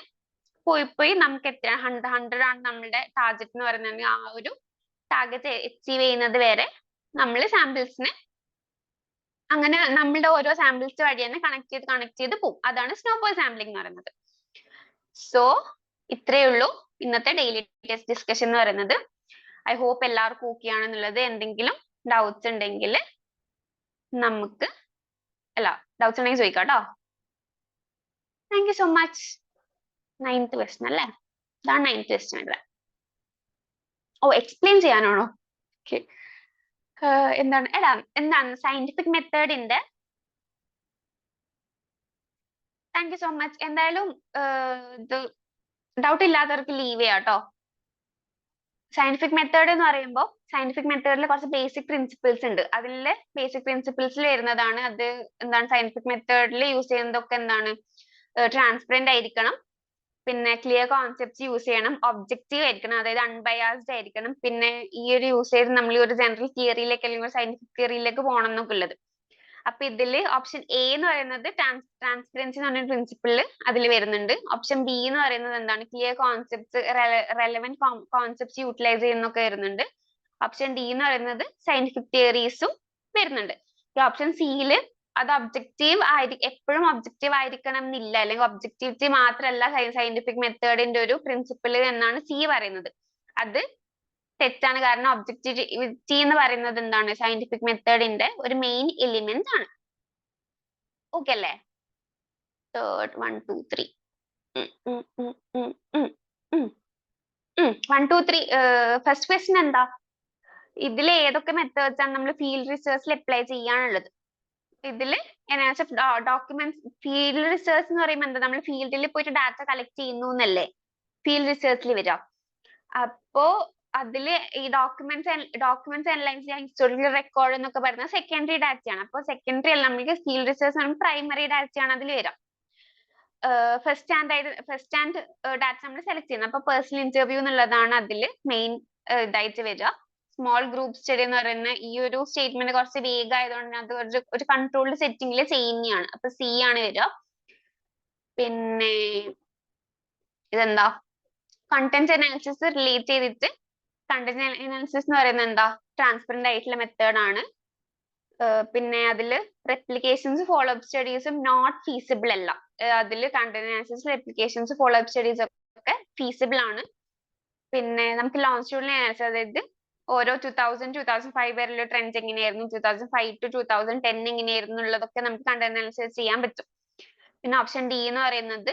പോയി നമുക്ക് എത്ര 100 ആണ് നമ്മളുടെ ടാർഗറ്റ് എന്ന് പറയുന്നത്. ആ ഒരു ടാർഗറ്റ് അച്ചീവ് ചെയ്യുന്നത് വരെ നമ്മൾ സാമ്പിൾസിനെ അങ്ങനെ നമ്മളുടെ ഓരോ സാമ്പിൾസ് വഴി തന്നെ കണക്ട് ചെയ്ത് പോകും. അതാണ് സ്നോബോൾ സാമ്പിളിംഗ് എന്ന് പറയുന്നത്. സോ ഇത്രയേ ഉള്ളൂ ഇന്നത്തെ ഡെയിലി ടെസ്റ്റ് ഡിസ്കഷൻ എന്ന് പറയുന്നത്. ഐ ഹോപ്പ് എല്ലാവർക്കും ഓക്കെ ആണെന്നുള്ളത്. എന്തെങ്കിലും ഡൗട്ട്സ് ഉണ്ടെങ്കിൽ നമുക്ക് ഡൗട്ട്സ് ഉണ്ടെങ്കിൽ ചോദിക്കാം കേട്ടോ. Thank you so much. 9th question അല്ലേ? ഇതാണ് 9th ക്വസ്റ്റൻ ഇവിടെ. എക്സ്പ്ലെയിൻ ചെയ്യാനാണോ? ഓക്കെ. എന്താണ് സയന്റിഫിക് മെത്തേഡിന്റെ താങ്ക് യു സോ മച്ച്. എന്തായാലും ഇത് ഡൗട്ട് ഇല്ലാത്തവർക്ക് ലീവ് ചെയ്യാം കേട്ടോ. സയന്റിഫിക് മെത്തേഡ് എന്ന് പറയുമ്പോൾ സയന്റിഫിക് മെത്തേഡിൽ കുറച്ച് ബേസിക് പ്രിൻസിപ്പിൾസ് ഉണ്ട്. അതിലെ ബേസിക് പ്രിൻസിപ്പിൾസിൽ വരുന്നതാണ് അത്. എന്താണ് സയന്റിഫിക് മെത്തേഡിൽ യൂസ് ചെയ്യുന്നതൊക്കെ എന്താണ് ട്രാൻസ്പെറന്റ് ആയിരിക്കണം, പിന്നെ ക്ലിയർ കോൺസെപ്റ്റ്സ് യൂസ് ചെയ്യണം, ഒബ്ജക്റ്റീവ് ആയിരിക്കണം, അതായത് അൺബയാസ്ഡ് ആയിരിക്കണം, പിന്നെ ഈ ഒരു യൂസേജ് നമ്മൾ ഒരു ജനറൽ തിയറിയിലേക്ക് അല്ലെങ്കിൽ ഒരു സയന്റിഫിക് തിയറിയിലേക്ക് പോകണം എന്നൊക്കെ ഉള്ളത്. അപ്പൊ ഇതില് ഓപ്ഷൻ എ എന്ന് പറയുന്നത് ട്രാൻസ്പെറൻസി എന്ന് പറഞ്ഞ പ്രിൻസിപ്പിള് അതിൽ വരുന്നുണ്ട്. ഓപ്ഷൻ ബി എന്ന് പറയുന്നത് എന്താണ് clear concepts, relevant concepts utilise ചെയ്യുന്നൊക്കെ വരുന്നുണ്ട്. ഓപ്ഷൻ ഡി എന്ന് പറയുന്നത് സയന്റിഫിക് തിയറീസും വരുന്നുണ്ട്. ഓപ്ഷൻ സിയില് അത് ഒബ്ജക്റ്റീവ് എപ്പോഴും ഒബ്ജക്റ്റീവ് ആയിരിക്കണം എന്നില്ല, അല്ലെങ്കിൽ ഒബ്ജക്റ്റിവിറ്റി മാത്രമല്ല സയന്റിഫിക് മെത്തേഡിന്റെ ഒരു പ്രിൻസിപ്പിൾ എന്നാണ് സി പറയുന്നത്. അത് തെറ്റാണ്. കാരണം ഒബ്ജക്റ്റിവിറ്റി എന്ന് പറയുന്നത് എന്താണ് സയന്റിഫിക് മെത്തേഡിന്റെ ഒരു മെയിൻ എലിമെന്റ് ആണ്. ഓക്കെ അല്ലേ? തേർഡ് 1 2 3 1 2 3 ഫസ്റ്റ് ക്വസ്റ്റ്യൻ എന്താ? ഇതിൽ ഏതൊക്കെ മെത്തേഡ്സ് ആണ് നമ്മൾ ഫീൽഡ് റിസർച്ചിൽ അപ്ലൈ ചെയ്യാനുള്ളത്? ഇതില് ഡോക്യുമെന്റ്സ് ഫീൽഡ് റിസർച്ച് എന്ന് പറയുമ്പോൾ എന്താ, നമ്മൾ ഫീൽഡിൽ പോയിട്ട് ഡാറ്റ കളക്ട് ചെയ്യുന്നു എന്നല്ലേ ഫീൽഡ് റിസർച്ചിൽ വരിക. അപ്പോ അതില് ഈ ഡോക്യുമെന്റ്സ് അനലൈസ് ചെയ്യാൻ ഹിസ്റ്റോറിക്കൽ റെക്കോർഡ് എന്നൊക്കെ പറയുന്നത് സെക്കൻഡറി ഡാറ്റയാണ്. അപ്പൊ സെക്കൻഡറി അല്ല, നമുക്ക് ഫീൽഡ് റിസർച്ച് പ്രൈമറി ഡാറ്റയാണ് അതിൽ വരാം. ഫസ്റ്റ് ഹാൻഡ് ഡാറ്റ നമ്മൾ സെലക്ട് ചെയ്യുന്നത്. അപ്പൊ പേഴ്സണൽ ഇന്റർവ്യൂ എന്നുള്ളതാണ് അതിൽ മെയിൻ ഇതായിട്ട് വരിക. സ്മോൾ ഗ്രൂപ്പ് സ്റ്റഡി എന്ന് പറയുന്ന ഈ ഒരു സ്റ്റേറ്റ്മെന്റ് കുറച്ച് വേഗ് ആയതുകൊണ്ട് അത് ഒരു കൺട്രോൾഡ് സെറ്റിംഗിൽ ചെയ്യുന്നതാണ്. അപ്പൊ സി ആണ് വരിക. പിന്നെ ഇതെന്താ കണ്ടന്റ് അനാലിസിസ് റിലേറ്റ് ചെയ്തിട്ട് കണ്ടന്റ് അനാലിസിസ് എന്ന് പറയുന്നത് എന്താ ട്രാൻസ്പെറന്റ് ആയിട്ടുള്ള മെത്തേഡ് ആണ്. പിന്നെ അതില് റെപ്ലിക്കേഷൻസ് ഫോളോ അപ്പ് സ്റ്റഡീസും നോട്ട് ഫീസിബിൾ അല്ല. അതില് content analysis replications follow up studies ഒക്കെ ഫീസിബിൾ ആണ്. പിന്നെ നമുക്ക് ലോഞ്ചിറ്റ്യൂഡിനൽ അനാലിസിസ്, അതായത് ഓരോ 2000-2005 വരെയുള്ള ട്രെൻഡ് എങ്ങനെയായിരുന്നു, 2005 to 2010 എങ്ങനെയായിരുന്നു എന്നുള്ളതൊക്കെ നമുക്ക് കണ്ടന്റ് അനാലിസിസ് ചെയ്യാൻ പറ്റും. പിന്നെ ഓപ്ഷൻ ഡി എന്ന് പറയുന്നത്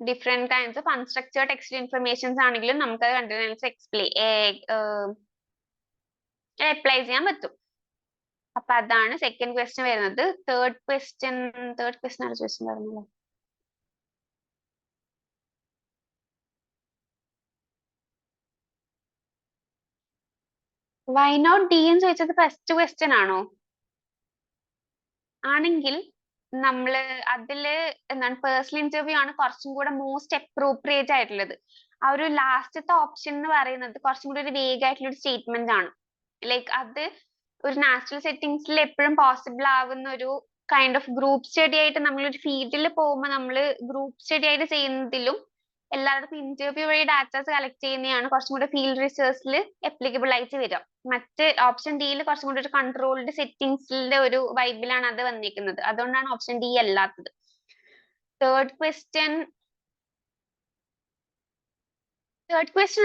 different kinds of unstructured text informations ആണെങ്കിലും നമുക്ക് അത് കണ്ടന്റ് അനാലിസിസ് അപ്ലൈ ചെയ്യാൻ പറ്റും. അപ്പൊ അതാണ് സെക്കൻഡ് ക്വസ്റ്റ്യൻ വരുന്നത്. തേർഡ് ക്വസ്റ്റ്യൻ ആണ് ക്വസ്റ്റ്യൻ പറഞ്ഞല്ലോ. വൈ നോട്ട് ഡി എന്ന് ചോദിച്ചത് ഫസ്റ്റ് ക്വസ്റ്റ്യൻ ആണോ? ആണെങ്കിൽ നമ്മള് അതില് എന്താണ് പേഴ്സണൽ ഇന്റർവ്യൂ ആണ് കുറച്ചും കൂടെ മോസ്റ്റ് അപ്രോപ്രിയേറ്റ് ആയിട്ടുള്ളത്. ആ ഒരു ലാസ്റ്റത്തെ ഓപ്ഷൻ എന്ന് പറയുന്നത് കുറച്ചും കൂടി ഒരു വേഗ് ആയിട്ടുള്ള ഒരു സ്റ്റേറ്റ്മെന്റ് ആണ്. ലൈക്ക് അത് ഒരു നാച്ചുറൽ സെറ്റിംഗ്സിൽ എപ്പോഴും പോസിബിൾ ആവുന്ന ഒരു കൈൻഡ് ഓഫ് ഗ്രൂപ്പ് സ്റ്റഡി ആയിട്ട് നമ്മൾ ഒരു ഫീൽഡിൽ പോകുമ്പോൾ നമ്മൾ ഗ്രൂപ്പ് സ്റ്റഡി ആയിട്ട് ചെയ്യുന്നതിലും എല്ലായിടത്തും ഇന്റർവ്യൂ വഴി ഡാറ്റാസ് കളക്ട് ചെയ്യുന്നതാണ് കുറച്ചും കൂടെ ഫീൽഡ് റിസർച്ചിൽ അപ്ലിക്കബിൾ ആയിട്ട് വരിക. മറ്റ് ഓപ്ഷൻ ഡിയിൽ കുറച്ചും കൂടി ഒരു കൺട്രോൾഡ് സെറ്റിംഗ്സിന്റെ ഒരു വൈബിലാണ് അത് വന്നിരിക്കുന്നത്. അതുകൊണ്ടാണ് ഓപ്ഷൻ ഡി അല്ലാത്തത്. തേർഡ് ക്വസ്റ്റ്യൻ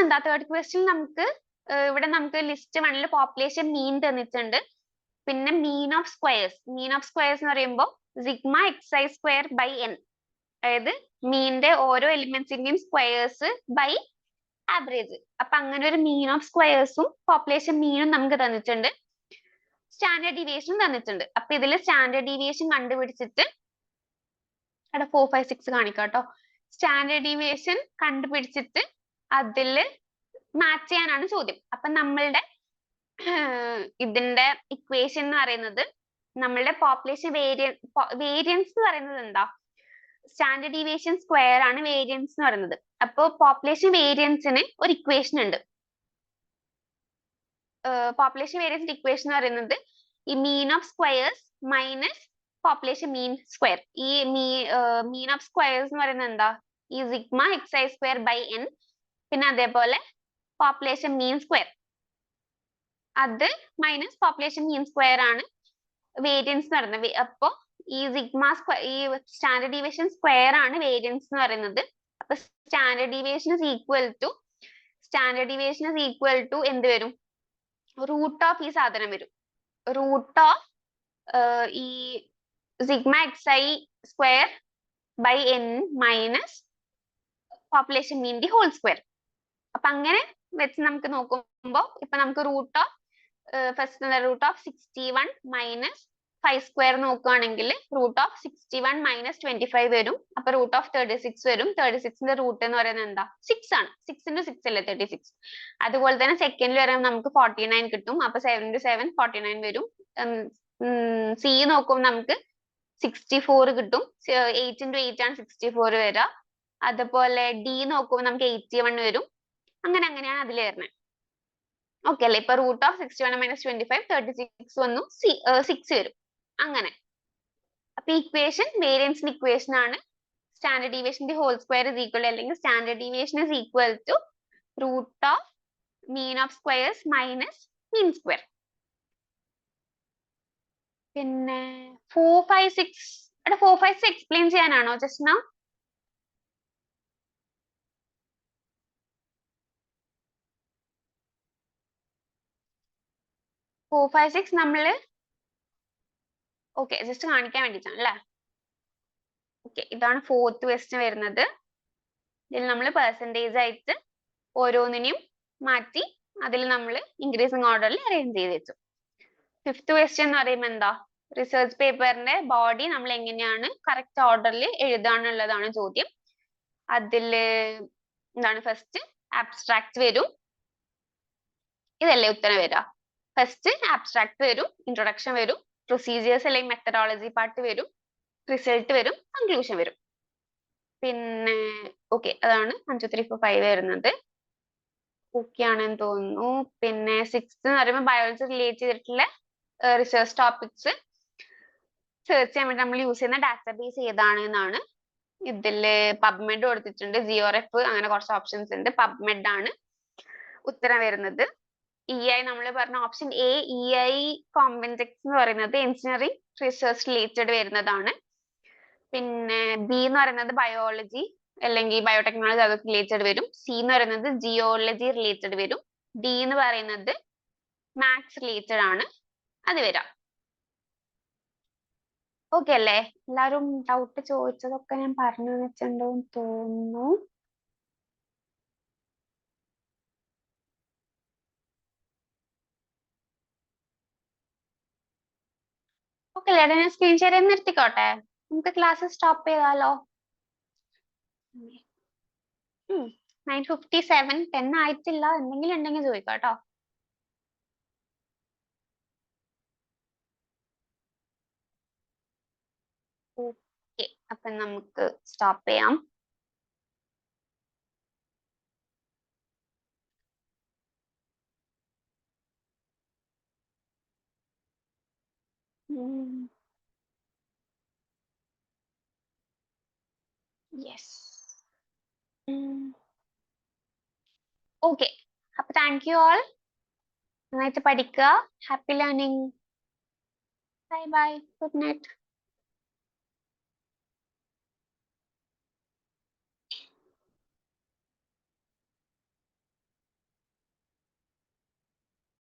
എന്താ? തേർഡ് ക്വസ്റ്റ്യൻ നമുക്ക് ഇവിടെ നമുക്ക് ലിസ്റ്റ് 1 പോപ്പുലേഷൻ മീൻ തന്നിട്ടുണ്ട്. പിന്നെ മീൻ ഓഫ് സ്ക്വയേഴ്സ് എന്ന് പറയുമ്പോൾ sigma xi square by n, അതായത് മീനിന്റെ ഓരോ എലിമെന്റ്സിന്റെയും സ്ക്വയേഴ്സ് ബൈ ആവറേജ്. അപ്പൊ അങ്ങനെ ഒരു മീൻ ഓഫ് സ്ക്വയേഴ്സും പോപ്പുലേഷൻ മീനും നമുക്ക് തന്നിട്ടുണ്ട്. സ്റ്റാൻഡേർഡ് ഡീവിയേഷനും തന്നിട്ടുണ്ട്. അപ്പൊ ഇതിൽ സ്റ്റാൻഡേർഡ് ഡീവിയേഷൻ കണ്ടുപിടിച്ചിട്ട് അവിടെ 4 5 6 കാണിക്കാം കേട്ടോ. സ്റ്റാൻഡേർഡ് ഡീവിയേഷൻ കണ്ടുപിടിച്ചിട്ട് അതില് മാച്ച് ചെയ്യാനാണ് ചോദ്യം. അപ്പൊ നമ്മളുടെ ഇതിന്റെ ഇക്വേഷൻ എന്ന് പറയുന്നത് നമ്മളുടെ പോപ്പുലേഷൻ വേരിയൻസ് എന്ന് പറയുന്നത് എന്താ, സ്റ്റാൻഡേർഡ് ഡീവിയേഷൻ സ്ക്വയർ ആണ് വേരിയൻസ് എന്ന് പറയുന്നത്. അപ്പോൾ പോപ്പുലേഷൻ വേരിയൻസിന് ഒരു ഇക്വേഷൻ ഉണ്ട്. പോപ്പുലേഷൻ വേരിയൻസിന്റെ ഇക്വേഷൻ എന്ന് പറയുന്നത് ഈ mean of squares minus population mean square. ഈ മീൻ ഓഫ് സ്ക്വയേഴ്സ് എന്ന് പറയുന്നത് എന്താ, ഈ sigma xi square by n, പിന്നെ അതേപോലെ പോപ്പുലേഷൻ മീൻ സ്ക്വയർ, അത് മൈനസ് പോപ്പുലേഷൻ മീൻ സ്ക്വയർ ആണ് വേരിയൻസ് എന്ന് പറയുന്നത്. അപ്പൊ ഈ സിഗ്മ സ്ക്വയർ, ഈ സ്റ്റാൻഡേർഡ് ഡീവിയേഷൻ സ്ക്വയർ ആണ് വേരിയൻസ് എന്ന് പറയുന്നത്. അപ്പൊ standard deviation is equal to എന്ത് വരും? റൂട്ട് ഓഫ് ഈ സാധനം വരും. റൂട്ട് ഓഫ് ഈ sigma xi square by n minus population mean the whole square. അപ്പൊ അങ്ങനെ വെച്ച് നമുക്ക് നോക്കുമ്പോ ഇപ്പൊ നമുക്ക് root of first root of 61 minus 5 square നോക്കുകയാണെങ്കിൽ റൂട്ട് ഓഫ് 61 മൈനസ് 25 വരും. അപ്പൊ റൂട്ട് ഓഫ് 36 വരും. 36ന്റെ റൂട്ട് എന്ന് പറയുന്നത് എന്താ? 6 ആണ്. 6 into 6 അല്ലേ 36. അതുപോലെ തന്നെ സെക്കൻഡിൽ വരുമ്പോൾ നമുക്ക് 49 കിട്ടും. അപ്പൊ 7 into 7 49 വരും. സി നോക്കുമ്പോൾ നമുക്ക് 64 കിട്ടും. 8 into 8 ആണ് 64 വരിക. അതുപോലെ ഡി നോക്കുമ്പോൾ നമുക്ക് 81 വരും. അങ്ങനെയാണ് അതിൽ വരുന്നത്. ഓക്കെ അല്ലേ? ഇപ്പൊ റൂട്ട് ഓഫ് 61 മൈനസ് 25 36 വന്നു, 6 വരും. അങ്ങനെ അപ്പൊ ഇക്വേഷൻ വേരിയൻസിന്റെ ഇക്വേഷൻ ആണ് standard deviation the whole square is equal, അല്ലെങ്കിൽ standard deviation is equal to root of mean of squares minus mean square. പിന്നെ 4, 5, 6 4, 5, 6 എക്സ്പ്ലെയിൻ ചെയ്യാനാണോ just now? Four five six നമ്മള് ഓക്കെ ജസ്റ്റ് കാണിക്കാൻ വേണ്ടിയിട്ടാണ് അല്ലേ? ഓക്കെ, ഇതാണ് ഫോർത്ത് ക്വസ്റ്റ്യൻ വരുന്നത്. ഇതിൽ നമ്മൾ പെർസെൻറ്റേജ് ആയിട്ട് ഓരോന്നിനെയും മാറ്റി അതിൽ നമ്മൾ ഇൻക്രീസിങ് ഓർഡറിൽ അറേഞ്ച് ചെയ്ത് വെച്ചു. ഫിഫ്ത്ത് ക്വസ്റ്റ്യൻ എന്ന് പറയുമ്പോൾ എന്താ? റിസർച്ച് പേപ്പറിന്റെ ബോഡി നമ്മൾ എങ്ങനെയാണ് കറക്റ്റ് ഓർഡറിൽ എഴുതാനുള്ളതാണ് ചോദ്യം. അതില് എന്താണ് ഫസ്റ്റ് ആബ്സ്ട്രാക്ട് വരും. ഇതല്ലേ ഉത്തരം വരിക? ഫസ്റ്റ് ആബ്സ്ട്രാക്ട് വരും, ഇൻട്രൊഡക്ഷൻ വരും, പ്രൊസീജിയേഴ്സ് അല്ലെങ്കിൽ മെത്തഡോളജി പാർട്ട് വരും, റിസൾട്ട് വരും, കൺക്ലൂഷൻ വരും. പിന്നെ ഓക്കെ, അതാണ് 1, 2, 3, 4, 5 വരുന്നത്. ഓക്കെ ആണെന്ന് തോന്നുന്നു. പിന്നെ 6th എന്ന് പറയുമ്പോൾ ബയോളജി റിലേറ്റ് ചെയ്തിട്ടുള്ള റിസർച്ച് ടോപ്പിക്സ് സെർച്ച് ചെയ്യാൻ വേണ്ടി നമ്മൾ യൂസ് ചെയ്യുന്ന ഡാറ്റാബേസ് ഏതാണ് എന്നാണ്. ഇതില് പബ്മെഡ് കൊടുത്തിട്ടുണ്ട്, ജിയോറെഫ്, അങ്ങനെ കുറച്ച് ഓപ്ഷൻസ് ഉണ്ട്. പബ്മെഡ് ആണ് ഉത്തരം വരുന്നത്. EI നമ്മൾ പറഞ്ഞ ഓപ്ഷൻ എ, EI കോമ്പറ്റൻസ് എന്ന് പറയുന്നത് എഞ്ചിനീയറിംഗ് റിസർച്ച് റിലേറ്റഡ് വരുന്നതാണ്. പിന്നെ ബി എന്ന് പറയുന്നത് ബയോളജി അല്ലെങ്കിൽ ബയോടെക്നോളജി അതൊക്കെ റിലേറ്റഡ് വരും. സി എന്ന് പറയുന്നത് ജിയോളജി റിലേറ്റഡ് വരും. ഡി എന്ന് പറയുന്നത് മാത്സ് റിലേറ്റഡ് ആണ് അത് വരാം. ഓക്കെ അല്ലേ? എല്ലാരും ഡൗട്ട് ചോദിച്ചതൊക്കെ ഞാൻ പറഞ്ഞു വെച്ചിട്ടുണ്ടോ എന്ന് തോന്നുന്നു. ഓക്കെ അല്ലേ? ഞാൻ സ്ക്രീൻ ഷെയർ ചെയ്ത് നിർത്തിക്കോട്ടെ, നമുക്ക് ക്ലാസ് സ്റ്റോപ്പ് ചെയ്താലോ? 9:57, 10 ആയിട്ടില്ല. എന്തെങ്കിലും ഉണ്ടെങ്കിൽ ചോദിക്കാം കേട്ടോ. ഓക്കെ, അപ്പൊ നമുക്ക് സ്റ്റോപ്പ് ചെയ്യാം. യെസ്. ഓക്കെ, അപ്പൊ താങ്ക് യു ഓൾ. നന്നായിട്ട് പഠിക്കുക. Happy learning. Bye bye. Good night.